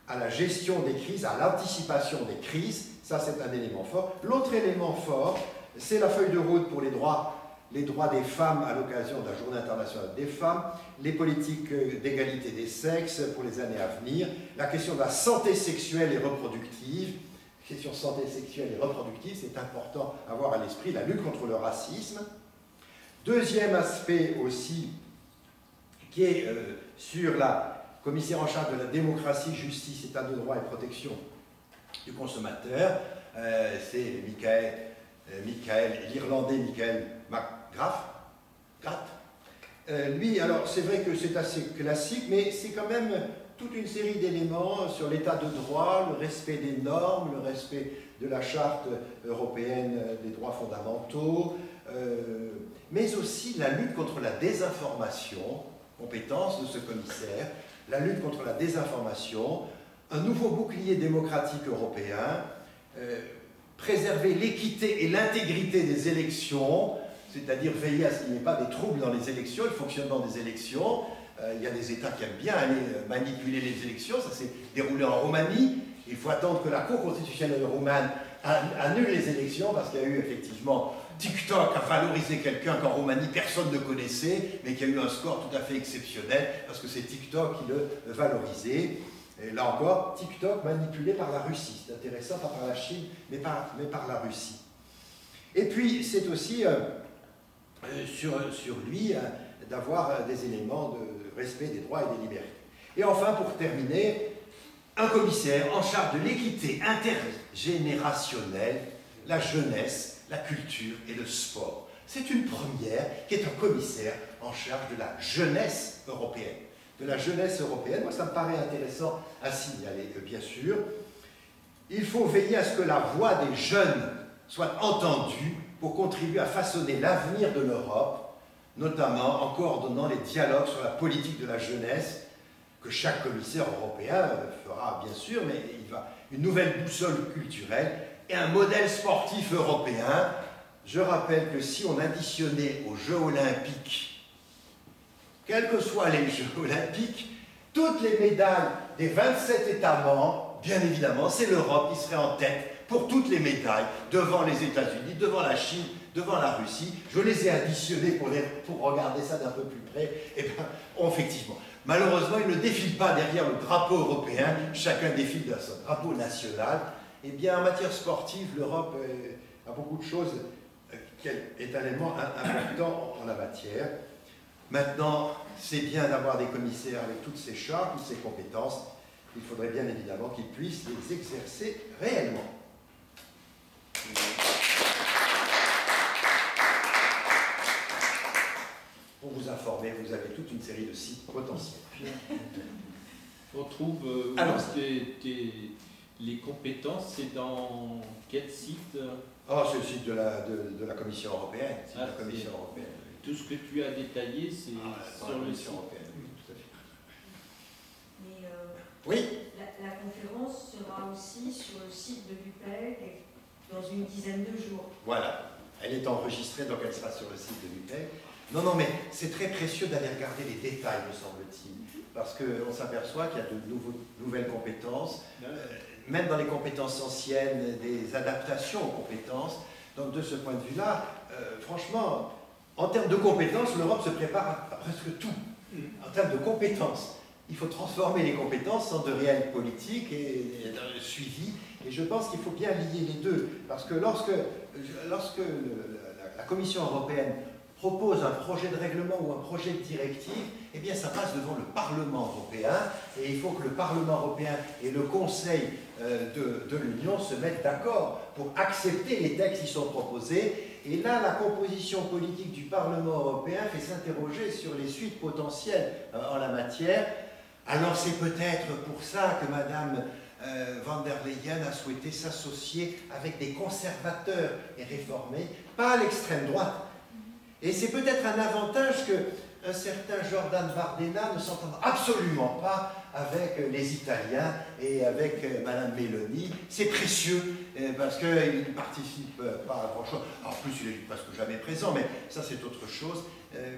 à la gestion des crises, à l'anticipation des crises, ça c'est un élément fort. L'autre élément fort, c'est la feuille de route pour les droits des femmes à l'occasion de la Journée internationale des femmes, les politiques d'égalité des sexes pour les années à venir, la question de la santé sexuelle et reproductive. La question santé sexuelle et reproductive, c'est important à avoir à l'esprit, la lutte contre le racisme. Deuxième aspect aussi, qui est sur la commissaire en charge de la démocratie, justice, état de droit et protection du consommateur, c'est l'Irlandais Michael McGrath. Lui, alors c'est vrai que c'est assez classique, mais c'est quand même toute une série d'éléments sur l'état de droit, le respect des normes, le respect de la charte européenne des droits fondamentaux, mais aussi la lutte contre la désinformation, compétence de ce commissaire, la lutte contre la désinformation, un nouveau bouclier démocratique européen, préserver l'équité et l'intégrité des élections, c'est-à-dire veiller à ce qu'il n'y ait pas des troubles dans les élections, le fonctionnement des élections. Il y a des États qui aiment bien aller manipuler les élections, ça s'est déroulé en Roumanie. Il faut attendre que la Cour constitutionnelle roumaine annule les élections, parce qu'il y a eu effectivement TikTok a valorisé quelqu'un qu'en Roumanie personne ne connaissait, mais qui a eu un score tout à fait exceptionnel, parce que c'est TikTok qui le valorisait. Et là encore, TikTok manipulé par la Russie. C'est intéressant, pas par la Chine, mais par la Russie. Et puis, c'est aussi sur lui d'avoir des éléments de respect des droits et des libertés. Et enfin, pour terminer, un commissaire en charge de l'équité intergénérationnelle, la jeunesse, la culture et le sport. C'est une première qui est un commissaire en charge de la jeunesse européenne. De la jeunesse européenne, moi ça me paraît intéressant à signaler, bien sûr. Il faut veiller à ce que la voix des jeunes soit entendue pour contribuer à façonner l'avenir de l'Europe, notamment en coordonnant les dialogues sur la politique de la jeunesse, que chaque commissaire européen fera bien sûr, mais il va une nouvelle boussole culturelle et un modèle sportif européen. Je rappelle que si on additionnait aux Jeux olympiques, quels que soient les Jeux olympiques, toutes les médailles des 27 États membres, bien évidemment, c'est l'Europe qui serait en tête pour toutes les médailles, devant les États-Unis, devant la Chine, devant la Russie. Je les ai additionnés pour regarder ça d'un peu plus près. Et bien, effectivement, malheureusement, ils ne défilent pas derrière le drapeau européen, chacun défile de son drapeau national. Eh bien, en matière sportive, l'Europe a beaucoup de choses est un élément important en la matière. Maintenant, c'est bien d'avoir des commissaires avec toutes ces charges, toutes ces compétences. Il faudrait bien évidemment qu'ils puissent les exercer réellement. Pour vous informer, vous avez toute une série de sites potentiels. On trouve les compétences, c'est dans quel site? Oh, c'est le site de la Commission européenne. La Commission européenne. Tout ce que tu as détaillé, c'est sur le site européenne. Oui, tout à fait. Mais oui. La conférence sera aussi sur le site de l'UPEG dans une dizaine de jours. Voilà. Elle est enregistrée, donc elle sera sur le site de l'UPEG. Non, mais c'est très précieux d'aller regarder les détails, me semble-t-il, parce qu'on s'aperçoit qu'il y a de nouvelles compétences, même dans les compétences anciennes, des adaptations aux compétences. Donc de ce point de vue-là, franchement, en termes de compétences, l'Europe se prépare à presque tout. En termes de compétences, il faut transformer les compétences en de réelles politiques et de suivi. Et je pense qu'il faut bien lier les deux, parce que lorsque la Commission européenne propose un projet de règlement ou un projet de directive, eh bien ça passe devant le Parlement européen, et il faut que le Parlement européen et le Conseil de l'Union se mettent d'accord pour accepter les textes qui sont proposés. Et là, la composition politique du Parlement européen fait s'interroger sur les suites potentielles en la matière. Alors c'est peut-être pour ça que Madame van der Leyen a souhaité s'associer avec des conservateurs et réformés, pas à l'extrême droite. Et c'est peut-être un avantage que un certain Jordan Bardella ne s'entend absolument pas avec les Italiens et avec Madame Meloni. C'est précieux parce qu'il ne participe pas à grand-chose. En plus, il est presque jamais présent, mais ça c'est autre chose.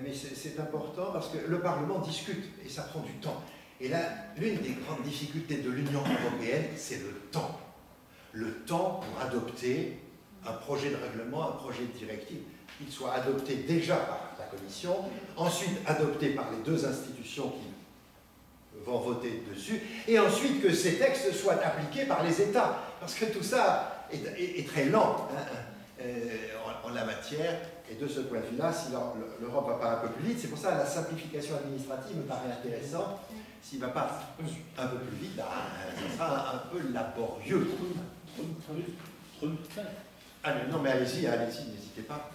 Mais c'est important parce que le Parlement discute et ça prend du temps. Et là, l'une des grandes difficultés de l'Union européenne, c'est le temps. Le temps pour adopter un projet de règlement, un projet de directive, qu'il soit adopté déjà par la Commission, ensuite adopté par les deux institutions qui vont voter dessus, et ensuite que ces textes soient appliqués par les États. Parce que tout ça est très lent en la matière, et de ce point de vue-là, si l'Europe ne va pas un peu plus vite, c'est pour ça que la simplification administrative me paraît intéressante. S'il ne va pas un peu plus vite, ça sera un peu laborieux. Non, mais allez-y, n'hésitez pas.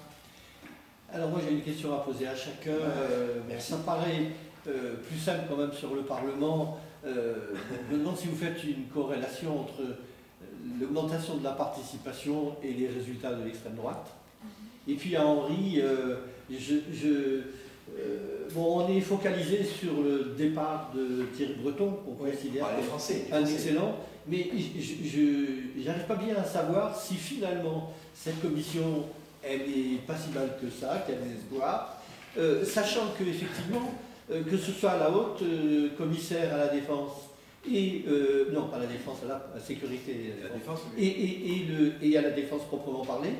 Alors moi j'ai une question à poser à chacun. Ça paraît plus simple quand même sur le Parlement. Je me demande si vous faites une corrélation entre l'augmentation de la participation et les résultats de l'extrême droite. Et puis à Henri, on est focalisé sur le départ de Thierry Breton, qu'on considère un excellent, mais je n'arrive pas bien à savoir si finalement cette commission elle n'est pas si mal que ça, qu'elle a des espoirs, sachant qu'effectivement, que ce soit la haute commissaire à la défense, et non pas à la défense, à la sécurité et à la défense proprement parlée,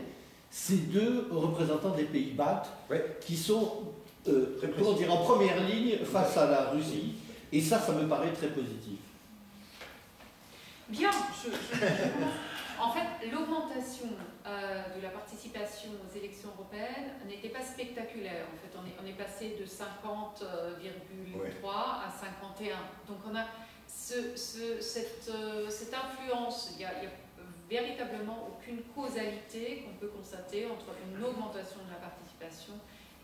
ces deux représentants des pays baltes qui sont comment dire, en première ligne face à la Russie, et ça me paraît très positif. Bien, en fait, l'augmentation de la participation aux élections européennes n'était pas spectaculaire. En fait, on est passé de 50,3 à 51. Donc on a cette influence, il n'y a véritablement aucune causalité qu'on peut constater entre une augmentation de la participation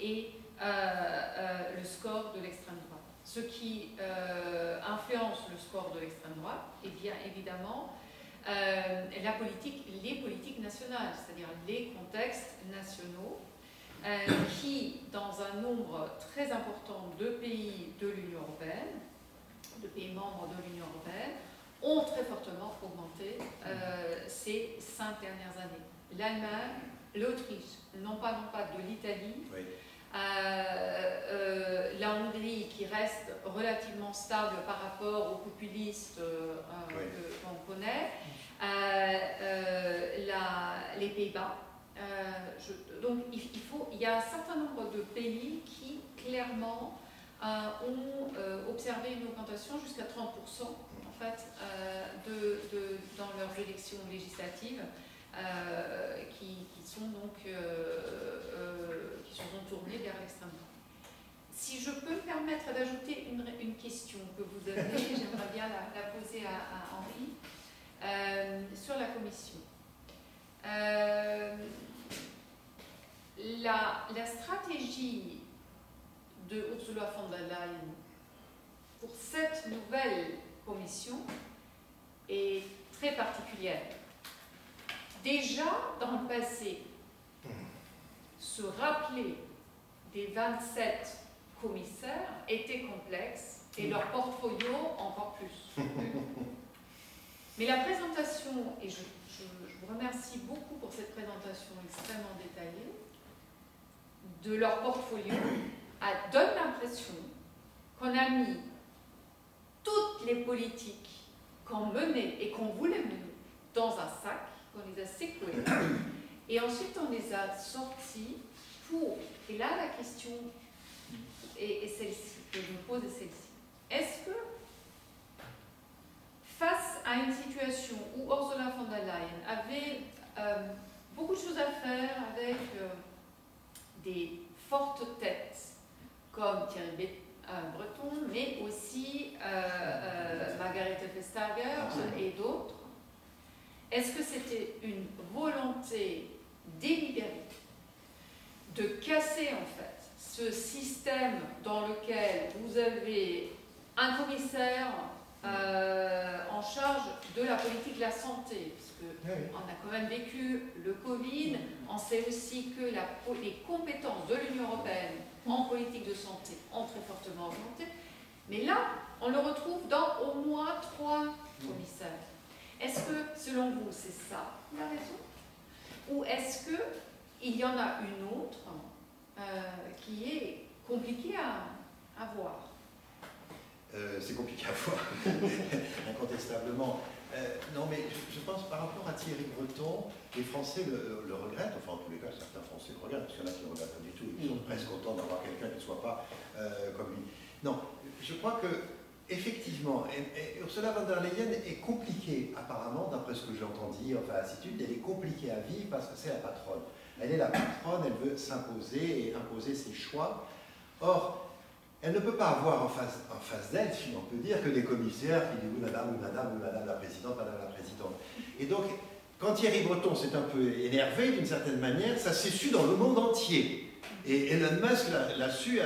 et le score de l'extrême droite. Ce qui influence le score de l'extrême droite est bien évidemment les politiques nationales, c'est-à-dire les contextes nationaux qui, dans un nombre très important de pays de l'Union européenne, de pays membres de l'Union européenne, ont très fortement augmenté ces 5 dernières années. L'Allemagne, l'Autriche, non pas de l'Italie, la Hongrie qui reste relativement stable par rapport aux populistes qu'on connaît, les Pays-Bas. Donc il y a un certain nombre de pays qui clairement ont observé une augmentation jusqu'à 30% en fait dans leurs élections législatives qui sont donc qui sont tournées vers l'extrême droite. Si je peux me permettre d'ajouter une question que vous avez, j'aimerais bien la poser à Henri, sur la Commission. La stratégie de Ursula von der Leyen pour cette nouvelle Commission est très particulière. Déjà, dans le passé, se rappeler des 27 commissaires était complexe et leur portfolio encore plus. Mais la présentation, et je vous remercie beaucoup pour cette présentation extrêmement détaillée, de leur portfolio, donne l'impression qu'on a mis toutes les politiques qu'on menait et qu'on voulait mener dans un sac, qu'on les a secoués, et ensuite on les a sortis pour, et là la question est celle-ci, que je me pose est celle-ci. Est-ce que face à une situation où Ursula von der Leyen avait beaucoup de choses à faire avec des fortes têtes comme Thierry Breton, mais aussi Margrethe Vestager et d'autres, est-ce que c'était une volonté délibérée de casser en fait ce système dans lequel vous avez un commissaire en charge de la politique de la santé, parce qu'on a quand même vécu le Covid, on sait aussi que les compétences de l'Union européenne en politique de santé ont très fortement augmenté. Mais là, on le retrouve dans au moins 3 commissaires. Est-ce que, selon vous, c'est ça la raison? Ou est-ce qu'il y en a une autre qui est compliquée à voir? C'est compliqué à voir, incontestablement. Non, mais je pense par rapport à Thierry Breton, les Français le regrettent, enfin en tous les cas certains Français le regrettent, parce qu'il y en a qui ne le regrettent pas du tout, ils sont presque contents d'avoir quelqu'un qui ne soit pas comme lui. Non, je crois que effectivement, Ursula von der Leyen est compliquée apparemment, d'après ce que j'entends dire, enfin ainsi de suite, elle est compliquée à vivre parce que c'est la patronne. Elle est la patronne, elle veut s'imposer et imposer ses choix. Or, elle ne peut pas avoir en face d'elle, si on peut dire, que des commissaires qui disent oui madame, oui madame, oui madame la présidente, madame la présidente. Et donc, quand Thierry Breton s'est un peu énervé d'une certaine manière, ça s'est su dans le monde entier. Et Elon Musk l'a su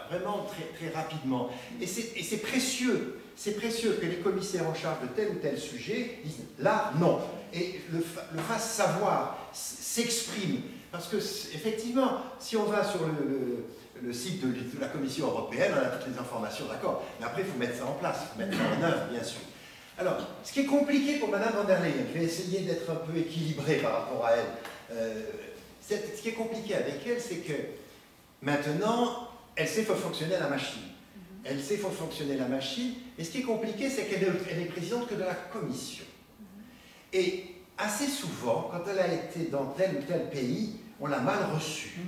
vraiment très, très rapidement. Et c'est précieux que les commissaires en charge de tel ou tel sujet disent là, non. Et le fassent savoir, s'expriment. Parce que, effectivement, si on va sur le site de la Commission européenne, on a toutes les informations, d'accord. Mais après, il faut mettre ça en place, il faut mettre ça en œuvre, bien sûr. Alors, ce qui est compliqué pour Mme von der Leyen, je vais essayer d'être un peu équilibré par rapport à elle. Ce qui est compliqué avec elle, c'est que maintenant, elle sait faire fonctionner la machine. Elle sait faire fonctionner la machine. Et ce qui est compliqué, c'est qu'elle est présidente que de la Commission. Et assez souvent, quand elle a été dans tel ou tel pays, on l'a mal reçue.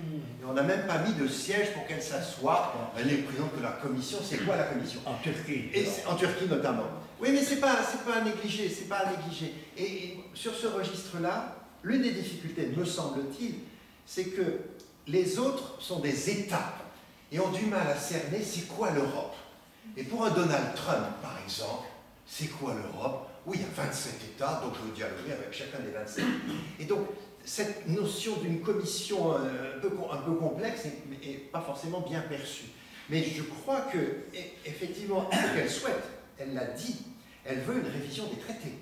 Et on n'a même pas mis de siège pour qu'elle s'assoie. Elle est présidente de la Commission. C'est quoi la Commission? En Turquie. En Turquie notamment. Oui, mais c'est pas à négliger, c'est pas à négliger. Et sur ce registre-là, l'une des difficultés, me semble-t-il, c'est que les autres sont des États et ont du mal à cerner c'est quoi l'Europe. Et pour un Donald Trump, par exemple, c'est quoi l'Europe? Oui, il y a 27 États, donc je veux dialoguer avec chacun des 27. Et donc, cette notion d'une commission un peu complexe n'est pas forcément bien perçue. Mais je crois que, effectivement, ce qu'elle souhaite, elle l'a dit, elle veut une révision des traités.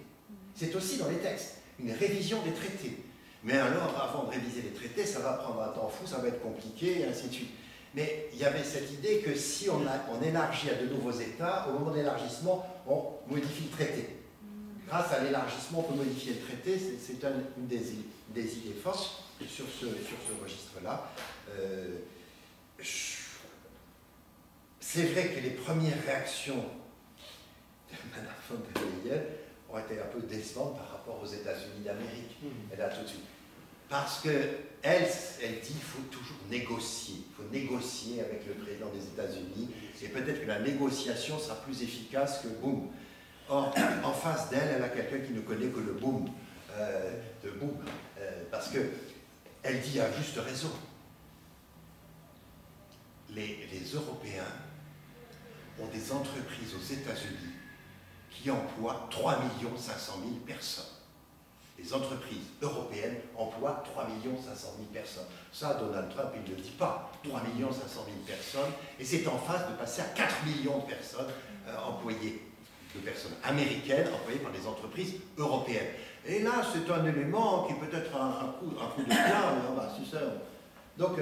C'est aussi dans les textes, une révision des traités. Mais alors, avant de réviser les traités, ça va prendre un temps fou, ça va être compliqué, et ainsi de suite. Mais il y avait cette idée que si on élargit à de nouveaux États, au moment de l'élargissement, on modifie le traité. Grâce à l'élargissement, on peut modifier le traité, c'est une des idées fortes. Et sur ce registre-là, c'est vrai que les premières réactions de Mme von der Leyen ont été un peu décevantes par rapport aux États-Unis d'Amérique. Elle a tout de suite. Parce qu'elle dit qu'il faut toujours négocier. Il faut négocier avec le président des États-Unis. Et peut-être que la négociation sera plus efficace que boum. Or, en face d'elle, elle a quelqu'un qui ne connaît que le boom, parce qu'elle dit à juste raison, les Européens ont des entreprises aux États-Unis qui emploient 3 500 000 personnes. Les entreprises européennes emploient 3 500 000 personnes. Ça, Donald Trump, il ne le dit pas. 3 500 000 personnes, et c'est en phase de passer à 4 millions de personnes employées. De personnes américaines employées par des entreprises européennes. Et là, c'est un élément qui peut être un coup de pied, c'est ça. Donc,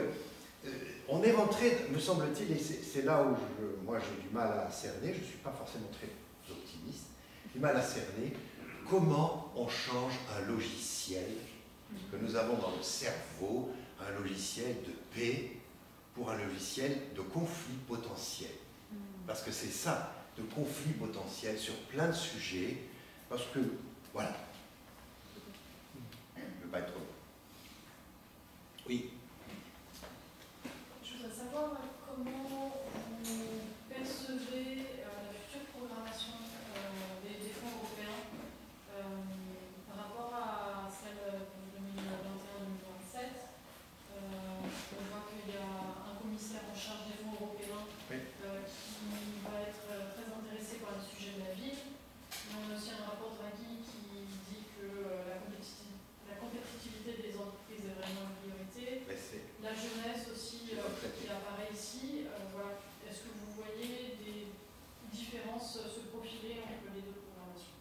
on est rentré, me semble-t-il, et c'est là où moi j'ai du mal à cerner, je ne suis pas forcément très optimiste, du mal à cerner comment on change un logiciel que nous avons dans le cerveau, un logiciel de paix pour un logiciel de conflit potentiel. Parce que c'est ça, de conflits potentiels sur plein de sujets, parce que, voilà. Je ne veux pas être trop. Oui. Je voudrais savoir comment vous percevez la future programmation des fonds européens par rapport à celle de 2021-2027. On voit qu'il y a un commissaire en charge des fonds européens qui va être très intéressé par le sujet de la ville. Mais on a aussi un rapport Draghi qui dit que la compétitivité des entreprises est vraiment une priorité. La jeunesse aussi qui apparaît ici. Voilà. Est-ce que vous voyez des différences se profiler entre les deux programmations?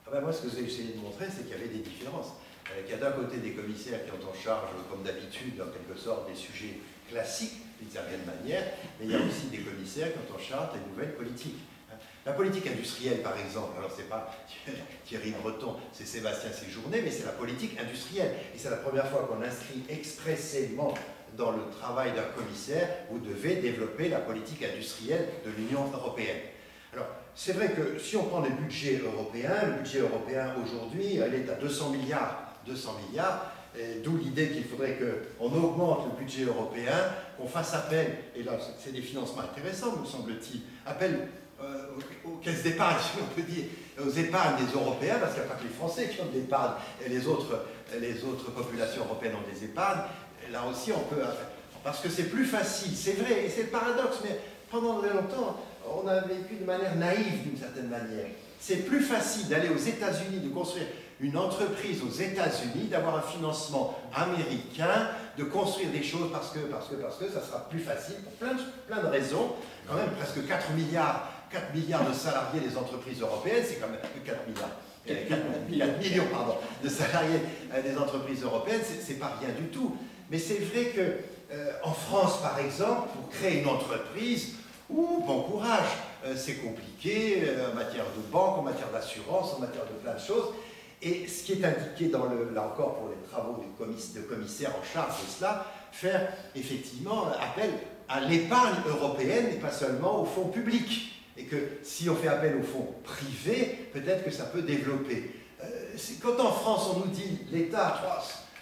Moi, ce que j'ai essayé de montrer, c'est qu'il y avait des différences. Il y a d'un côté des commissaires qui ont en charge, comme d'habitude, en quelque sorte, des sujets classiques, d'une certaine manière, mais il y a aussi des commissaires qui ont en charge des nouvelles politiques. La politique industrielle, par exemple, alors c'est pas Thierry Breton, c'est Sébastien Séjourné, mais c'est la politique industrielle. Et c'est la première fois qu'on inscrit expressément dans le travail d'un commissaire, vous devez développer la politique industrielle de l'Union européenne. Alors, c'est vrai que si on prend le budget européen aujourd'hui, elle est à 200 milliards. 200 milliards, d'où l'idée qu'il faudrait qu'on augmente le budget européen, qu'on fasse appel, et là c'est des financements intéressants, me semble-t-il, appel aux caisses d'épargne, si on peut dire, aux épargnes des Européens, parce qu'il n'y a pas que les Français qui ont de l'épargne, et les autres populations européennes ont des épargnes. Là aussi, on peut... Parce que c'est plus facile, c'est vrai, et c'est le paradoxe, mais pendant très longtemps, on a vécu de manière naïve, d'une certaine manière. C'est plus facile d'aller aux États-Unis, de construire une entreprise aux États-Unis, d'avoir un financement américain, de construire des choses parce que ça sera plus facile pour plein de raisons. Quand même, presque 4 milliards de salariés des entreprises européennes, c'est quand même 4 millions pardon, de salariés des entreprises européennes, c'est pas rien du tout. Mais c'est vrai qu'en France, par exemple, pour créer une entreprise, bon courage, c'est compliqué en matière de banque, en matière d'assurance, en matière de plein de choses. Et ce qui est indiqué là encore pour les travaux de commissaires en charge de cela, faire effectivement appel à l'épargne européenne et pas seulement aux fonds publics. Et que si on fait appel aux fonds privés, peut-être que ça peut développer. Quand en France on nous dit l'État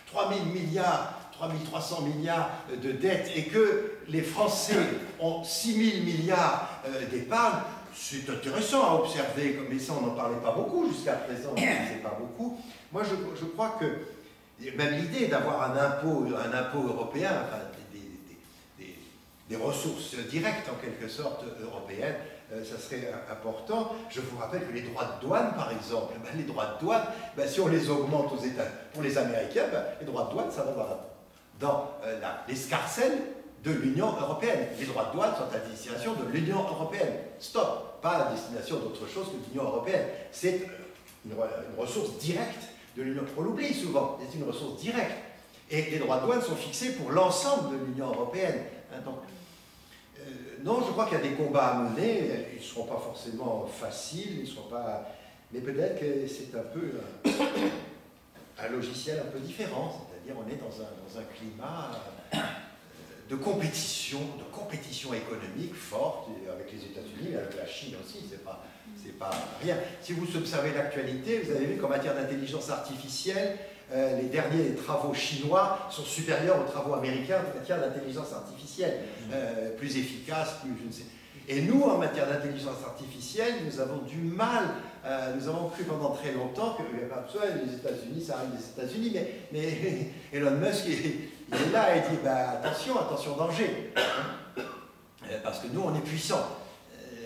3 000 milliards, 3 300 milliards de dettes et que les Français ont 6 000 milliards d'épargne, c'est intéressant à observer, mais ça on n'en parlait pas beaucoup jusqu'à présent, on n'en disait pas beaucoup. Moi je crois que même l'idée d'avoir un impôt européen, enfin, des ressources directes en quelque sorte européennes, ça serait important. Je vous rappelle que les droits de douane, par exemple, les droits de douane, si on les augmente aux États, pour les Américains, les droits de douane, ça va dans l'escarcelle de l'Union européenne. Les droits de douane sont à destination de l'Union européenne. Stop, pas à destination d'autre chose que l'Union européenne. C'est une ressource directe de l'Union. On l'oublie souvent, c'est une ressource directe. Et les droits de douane sont fixés pour l'ensemble de l'Union européenne. Donc, non, je crois qu'il y a des combats à mener. Ils ne seront pas forcément faciles, ils seront pas... mais peut-être que c'est un peu un logiciel un peu différent. C'est-à-dire on est dans un climat de compétition économique forte avec les États-Unis, avec la Chine aussi, c'est pas rien. Si vous observez l'actualité, vous avez vu qu'en matière d'intelligence artificielle, les derniers travaux chinois sont supérieurs aux travaux américains en matière d'intelligence artificielle, plus efficaces, plus je ne sais. Et nous, en matière d'intelligence artificielle, nous avons du mal, nous avons cru pendant très longtemps que les États-Unis, ça arrive des États-Unis, mais Elon Musk, il est là et dit attention, danger, parce que nous, on est puissants.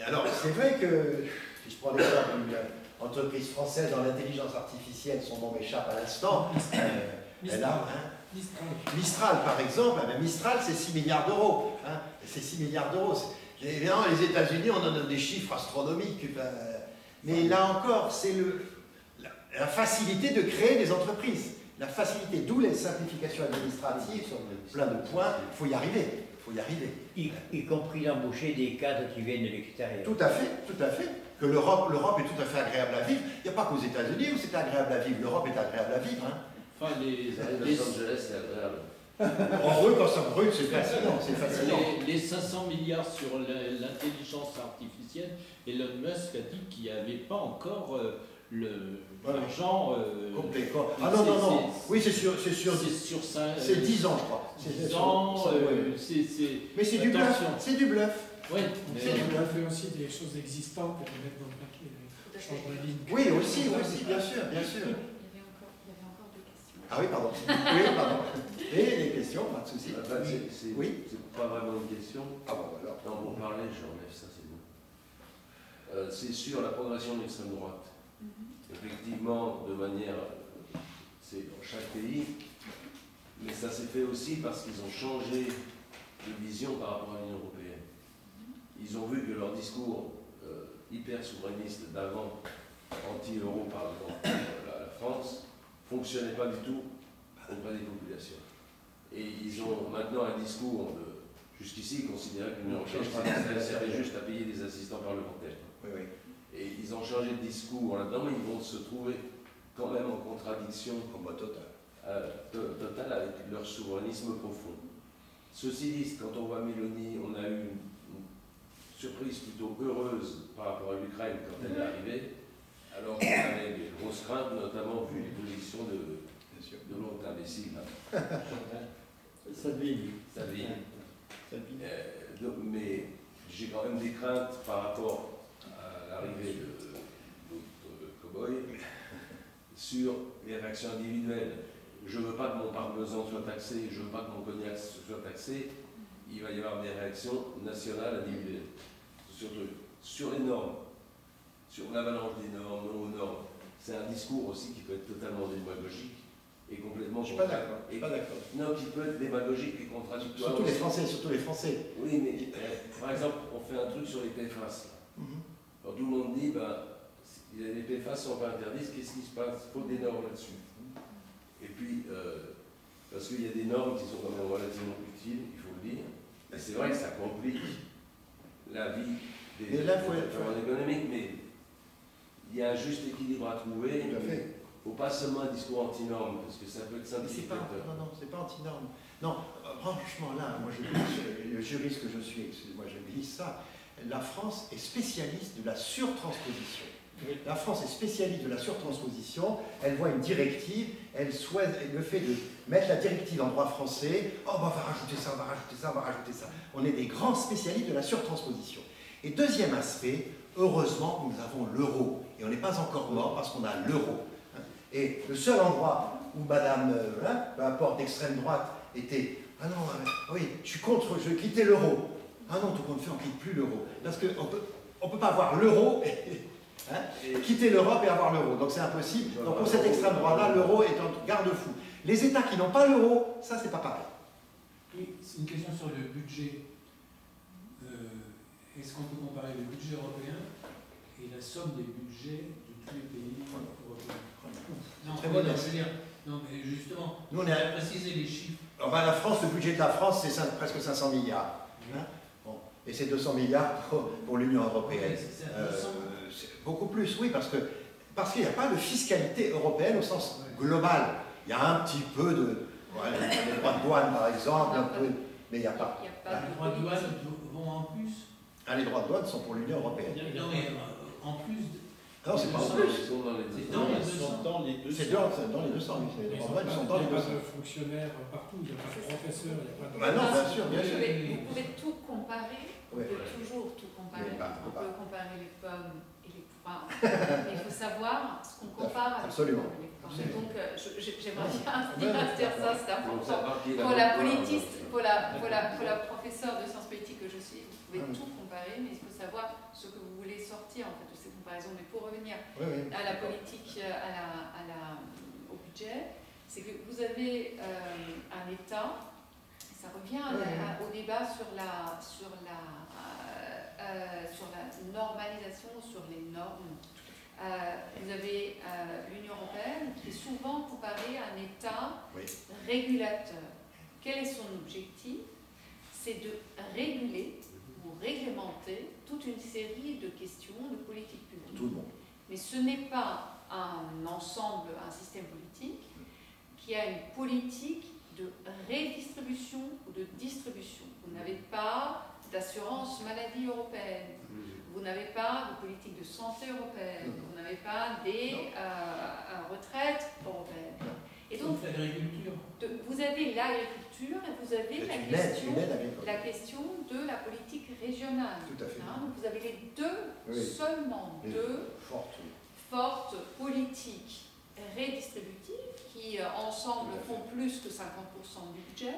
Alors, c'est vrai que, si je prends l'exemple d'une entreprise française dans l'intelligence artificielle, son nom m'échappe à l'instant, Mistral, par exemple, Mistral, c'est 6 milliards d'euros. C'est 6 milliards d'euros. Évidemment, les États-Unis, on en a des chiffres astronomiques. Mais là encore, c'est la facilité de créer des entreprises. La facilité, d'où les simplifications administratives sur plein de points. Il faut y arriver. Y compris l'embaucher des cadres qui viennent de l'extérieur. Tout à fait. Que l'Europe est tout à fait agréable à vivre. Il n'y a pas qu'aux États-Unis où c'est agréable à vivre. L'Europe est agréable à vivre. Enfin, Los Angeles, c'est agréable. Quand ça brûle, c'est fascinant. Les 500 milliards sur l'intelligence artificielle, Elon Musk a dit qu'il n'y avait pas encore l'argent complet. Non. Oui, c'est sûr. C'est 10 ans, je crois. 10 ans, mais c'est du bluff. C'est du bluff. Oui, on fait aussi des choses existantes et les mettre dans le paquet. Change de ligne. Oui, aussi, bien sûr. Il y avait encore deux questions. Ah oui, pardon. Et les questions, pas de souci. C'est pas vraiment une question. Ah bon, alors. Non, pour parler, j'enlève ça, c'est bon. C'est sur la progression de l'extrême droite. Effectivement, de manière, c'est dans chaque pays, mais ça s'est fait aussi parce qu'ils ont changé de vision par rapport à l'Union européenne. Ils ont vu que leur discours hyper souverainiste d'avant, anti-euro par exemple, la France, ne fonctionnait pas du tout auprès des populations. Et ils ont maintenant un discours de Jusqu'ici, ils considéraient que l'Union européenne, elle servait juste à payer des assistants parlementaires. Oui, oui. Et ils ont changé de discours là-dedans, mais ils vont se trouver quand même en contradiction totale avec leur souverainisme profond. Ceci dit, quand on voit Mélanie, on a eu une surprise plutôt heureuse par rapport à l'Ukraine quand elle est arrivée, alors qu'on avait des grosses craintes, notamment vu les positions de l'autre imbécile. Salvini. Mais j'ai quand même des craintes par rapport à l'arrivée de l'autre cow-boy sur les réactions individuelles. Je ne veux pas que mon parmesan soit taxé, je ne veux pas que mon cognac soit taxé. Il va y avoir des réactions nationales individuelles. Sur les normes, sur l'avalanche des normes, non aux normes. C'est un discours aussi qui peut être totalement démagogique et complètement... Je ne suis pas d'accord. Non, qui peut être démagogique et contradictoire. Surtout les Français. Oui, mais par exemple, on fait un truc sur les PFAS. Alors tout le monde dit, les PFAS ne sont pas interdits, qu'est-ce qui se passe? Il faut des normes là-dessus. Et puis, parce qu'il y a des normes qui sont quand même relativement utiles, il faut le dire. Et c'est vrai que ça complique la vie des acteurs économiques, mais il y a un juste équilibre à trouver. Il ne faut pas seulement un discours anti-norme, parce que ça peut être simplificateur. Non, c'est pas anti-norme. Non, franchement, là, moi, le juriste que je suis, excusez-moi, je glisse ça, la France est spécialiste de la surtransposition. La France est spécialiste de la surtransposition, elle voit une directive, elle souhaite le fait de mettre la directive en droit français, oh, on va rajouter ça, on va rajouter ça, on va rajouter ça. On est des grands spécialistes de la surtransposition. Et deuxième aspect, heureusement, nous avons l'euro. Et on n'est pas encore mort parce qu'on a l'euro. Et le seul endroit où madame, peu importe, d'extrême droite, était « Ah non, oui, je suis contre, je vais quitter l'euro. » Ah non, tout compte fait, on ne quitte plus l'euro. Parce qu'on ne peut pas avoir l'euro, quitter l'Europe et avoir l'euro. Donc c'est impossible. Donc pour cette extrême droite-là, l'euro est un garde-fou. Les États qui n'ont pas l'euro, ça, c'est pas pareil. Oui, c'est une question sur le budget. Est-ce qu'on peut comparer le budget européen et la somme des budgets de tous les pays européens? Non, très bon, je veux dire, non, mais justement, nous, on a précisé les chiffres. Alors, la France, le budget de la France, c'est presque 500 milliards. Bon. Et c'est 200 milliards pour l'Union européenne. C'est beaucoup plus, oui, parce qu'il n'y a pas de fiscalité européenne au sens global. Il y a un petit peu de... les droits de douane, par exemple, un peu, mais il n'y a pas... Les droits de douane vont en plus. Les droits de douane sont pour l'Union européenne. Non, mais en plus... Non, c'est pas en plus. Ils sont dans les 200. C'est dans les 200. Les droits de douane sont dans les 200. Il n'y a pas de fonctionnaires partout, il n'y a pas de professeurs, il n'y a pas de... non, bien sûr. Vous pouvez tout comparer, vous pouvez toujours tout comparer. On peut comparer les pommes et les poires. Mais il faut savoir ce qu'on compare avec les pommes. Donc, j'aimerais bien dire ça, c'est important. Pour la politiste, pour la professeure de sciences politiques que je suis, vous pouvez tout comparer, mais il faut savoir ce que vous voulez sortir en fait de ces comparaisons. Mais pour revenir à la politique, au budget, c'est que vous avez un État, ça revient au débat sur la normalisation, sur les normes. Vous avez l'Union européenne qui est souvent comparée à un État régulateur. Quel est son objectif? C'est de réguler ou réglementer toute une série de questions de politique publique. Tout le monde. Mais ce n'est pas un ensemble, un système politique qui a une politique de redistribution ou de distribution. Vous n'avez pas d'assurance maladie européenne, vous n'avez pas de politique de santé européenne, vous n'avez pas des retraites européennes. Et donc, vous avez l'agriculture et vous avez la question de la politique régionale. Tout à fait. Donc vous avez les deux, seulement deux fortes politiques redistributives qui ensemble font plus que 50% du budget,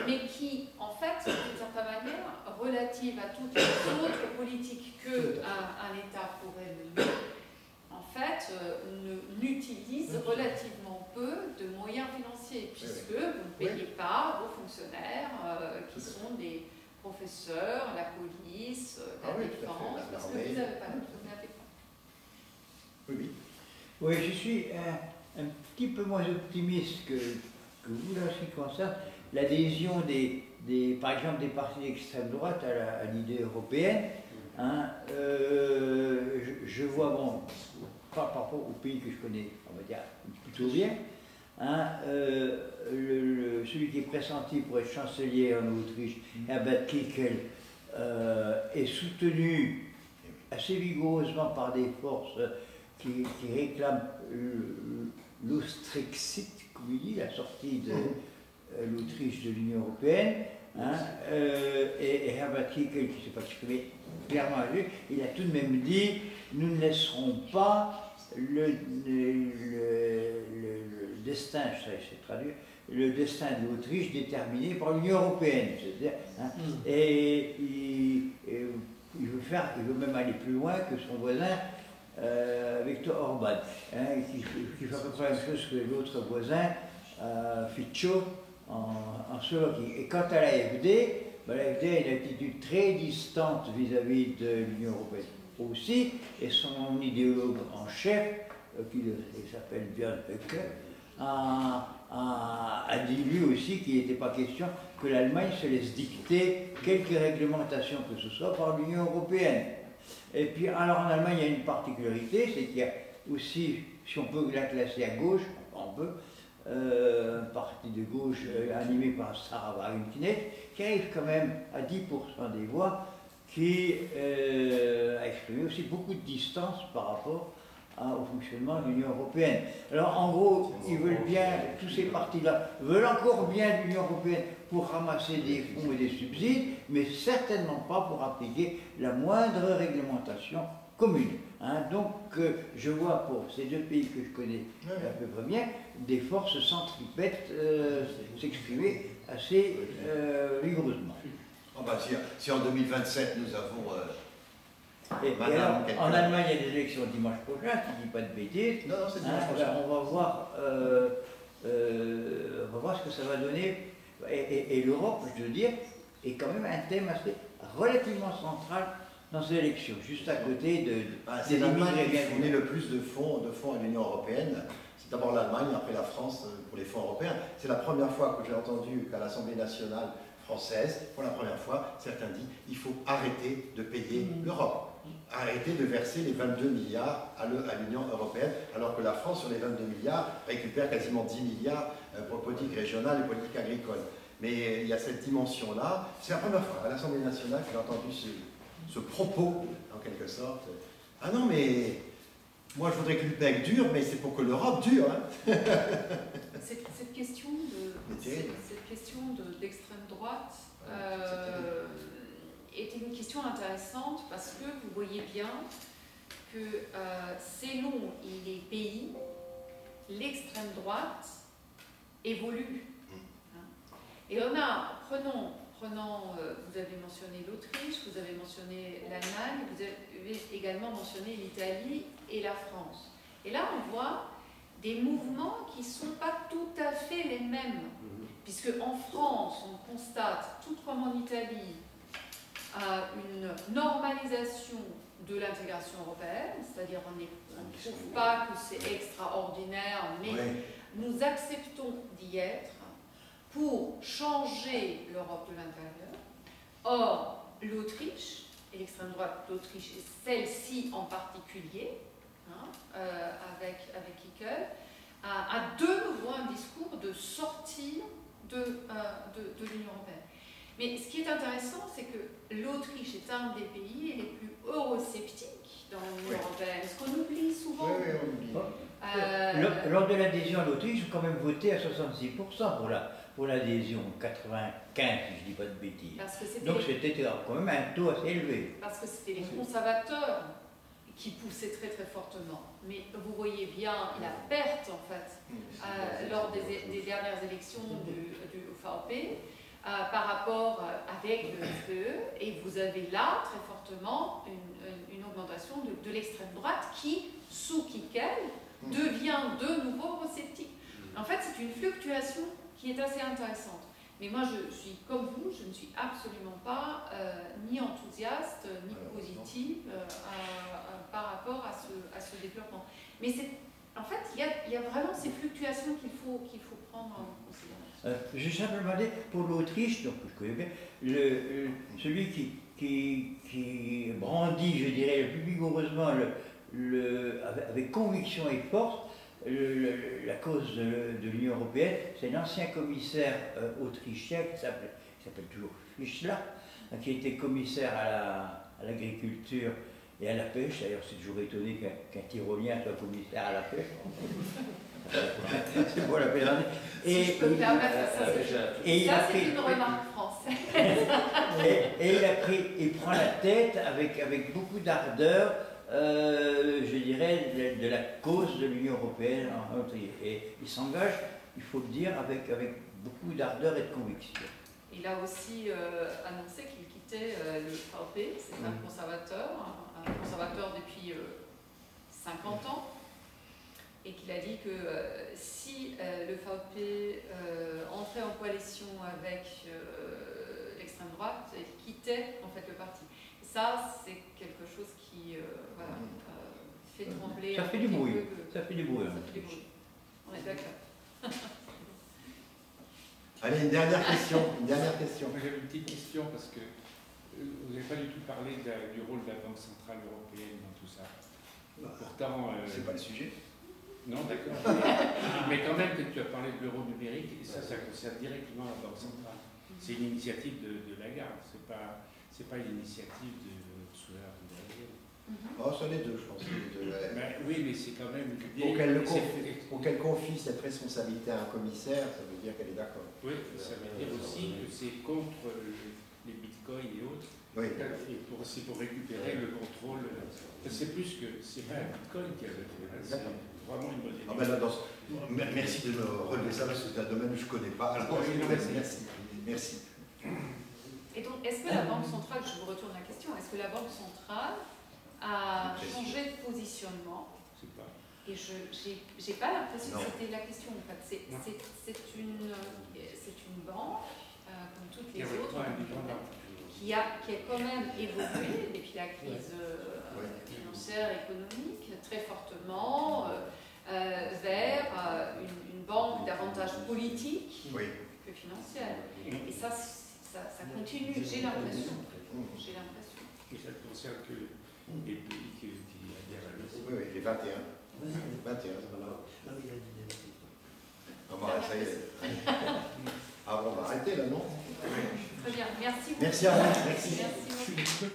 mais qui en fait, d'une certaine manière, relative à toutes les autres politiques qu'un État pourrait mener, en fait, n'utilise relativement peu de moyens financiers, puisque vous ne payez pas vos fonctionnaires qui sont des professeurs, la police, la défense, parce que vous n'avez pas Oui, je suis un petit peu moins optimiste que vous là, en ce qui concerne l'adhésion des par exemple des partis d'extrême droite à l'idée européenne. Hein, je vois, bon, pas par rapport au pays que je connais, on va dire plutôt bien, hein, celui qui est pressenti pour être chancelier en Autriche, Herbert Kickl, est soutenu assez vigoureusement par des forces qui réclament l'Austrexit, comme il dit, la sortie de l'Autriche de l'Union européenne. Hein, et Herbert Kickl, qui ne s'est pas exprimé clairement à lui, il a tout de même dit nous ne laisserons pas le destin, je sais traduire, le destin de l'Autriche déterminé par l'Union européenne. Hein, et il veut même aller plus loin que son voisin Viktor Orban, hein, qui fait à peu près la même chose que l'autre voisin, Fico, en Slovaquie. Et quant à l'AfD, l'AfD a une attitude très distante vis-à-vis de l'Union européenne aussi, et son idéologue en chef, qui s'appelle Björn Höcke, a dit lui aussi qu'il n'était pas question que l'Allemagne se laisse dicter quelque réglementation que ce soit par l'Union européenne. Et puis, alors en Allemagne, il y a une particularité, c'est qu'il y a aussi, si on peut la classer à gauche, on peut, un parti de gauche animé par Sarah Wagenknecht, qui arrive quand même à 10% des voix, qui a exprimé aussi beaucoup de distance par rapport au fonctionnement de l'Union européenne. Alors en gros, ils veulent bien, tous ces partis-là veulent encore bien l'Union européenne pour ramasser des fonds et des subsides, mais certainement pas pour appliquer la moindre réglementation commune. Hein. Donc je vois pour ces deux pays que je connais à peu près bien, des forces centripètes s'exprimer assez rigoureusement. Oh bah, si en 2027 nous avons... en Allemagne, il y a des élections dimanche prochain, si je ne dis pas de bêtises. Non, c'est dimanche prochain. On va voir ce que ça va donner. Et l'Europe, je veux dire, est quand même un thème assez relativement central dans ces élections, juste à côté c'est l'Allemagne qui fournit le plus de fonds à l'Union européenne. C'est d'abord l'Allemagne, après la France pour les fonds européens. C'est la première fois que j'ai entendu qu'à l'Assemblée nationale française, pour la première fois, certains disent qu'il faut arrêter de payer l'Europe. Arrêter de verser les 22 milliards à l'Union européenne, alors que la France, sur les 22 milliards, récupère quasiment 10 milliards pour politique régionale et politique agricole. Mais il y a cette dimension-là. C'est la première fois à l'Assemblée nationale que j'ai entendu ce propos, en quelque sorte. Ah non, mais moi je voudrais que l'UPEC dure, mais c'est pour que l'Europe dure. Hein. Cette question d'extrême droite est une question intéressante parce que vous voyez bien que selon les pays, l'extrême droite évolue. Et on a, prenons, vous avez mentionné l'Autriche, vous avez mentionné l'Allemagne, vous avez également mentionné l'Italie et la France. Et là, on voit des mouvements qui ne sont pas tout à fait les mêmes. Puisque en France, on constate, tout comme en Italie, une normalisation de l'intégration européenne, c'est-à-dire on ne trouve pas que c'est extraordinaire, mais nous acceptons d'y être pour changer l'Europe de l'intérieur. Or, l'Autriche, et l'extrême droite d'Autriche, et celle-ci en particulier, avec Kickl, a de nouveau un discours de sortir de l'Union européenne. Mais ce qui est intéressant, c'est que l'Autriche est un des pays les plus eurosceptiques dans l'Union européenne. Ce qu'on oublie souvent. Lors de l'adhésion à l'Autriche, ils ont quand même voté à 66% pour l'adhésion, 95 si je ne dis pas de bêtises. Donc c'était quand même un taux assez élevé. Parce que c'était les conservateurs qui poussaient très très fortement. Mais vous voyez bien la perte en fait lors des dernières élections du VVP par rapport avec le FPE, et vous avez là très fortement une augmentation de l'extrême droite qui, sous Kickl, devient de nouveau eurosceptique. En fait, c'est une fluctuation qui est assez intéressante. Mais moi, je suis comme vous, je ne suis absolument pas ni enthousiaste, ni positive par rapport à ce développement. Mais en En fait, il y a vraiment ces fluctuations qu'il faut prendre en considération. J'ai simplement dit, pour l'Autriche, donc je connais bien, celui qui brandit, je dirais, le plus vigoureusement, avec conviction et force, la cause de l'Union européenne, c'est l'ancien commissaire autrichien qui s'appelle toujours Fischler, qui était commissaire à l'agriculture et à la pêche. D'ailleurs, c'est toujours étonné qu'un Tyrolien soit commissaire à la pêche. C'est pour la plaisanterie. Si je peux me permettre, ça c'est une remarque française. Et il prend la tête avec beaucoup d'ardeur, je dirais, de la cause de l'Union européenne. Et il s'engage, il faut le dire, avec beaucoup d'ardeur et de conviction. Il a aussi annoncé qu'il quittait le VP, c'est un conservateur depuis 50 ans, et qu'il a dit que si le VP entrait en coalition avec l'extrême droite, il quittait en fait le parti. Et ça, c'est quelque chose qui fait trembler. Ça fait du bruit. Ça fait du bruit. On est d'accord. Allez, une dernière question. Moi, j'avais une petite question parce que vous n'avez pas du tout parlé du rôle de la Banque Centrale Européenne dans tout ça. Pourtant... c'est pas le sujet. Non, d'accord. Mais quand même que tu as parlé de l'euro numérique, et ça concerne directement la Banque Centrale. C'est une initiative de Lagarde, c'est pas une initiative de Ursula von der Leyen. Oh, ce sont les deux, je pense. Oui, mais c'est quand même... Pour qu'elle confie cette responsabilité à un commissaire, ça veut dire qu'elle est d'accord. Oui, ça veut dire aussi que c'est contre les bitcoins et autres. Oui. Et c'est pour récupérer le contrôle. C'est plus que... C'est pas un bitcoin qui a c'est vraiment une bonne idée. Ah ben là, merci de me relever ça, parce que c'est un domaine que je ne connais pas. Alors, merci. Et donc, est-ce que la Banque centrale, je vous retourne la question, est-ce que la Banque centrale a changé de positionnement? Et je n'ai pas l'impression que c'était la question. En fait, c'est une banque, comme toutes les autres, qui a quand même évolué depuis la crise financière, économique, très fortement vers une banque davantage politique que financière. Et ça continue, j'ai l'impression. Et ça ne concerne que les pays qui adhèrent à l'OCDE. Oui, les 21. 21. Ah bah, ça y est. Ah bon, on va arrêter là, non? Très bien, merci beaucoup. Merci à vous. Merci. Merci beaucoup.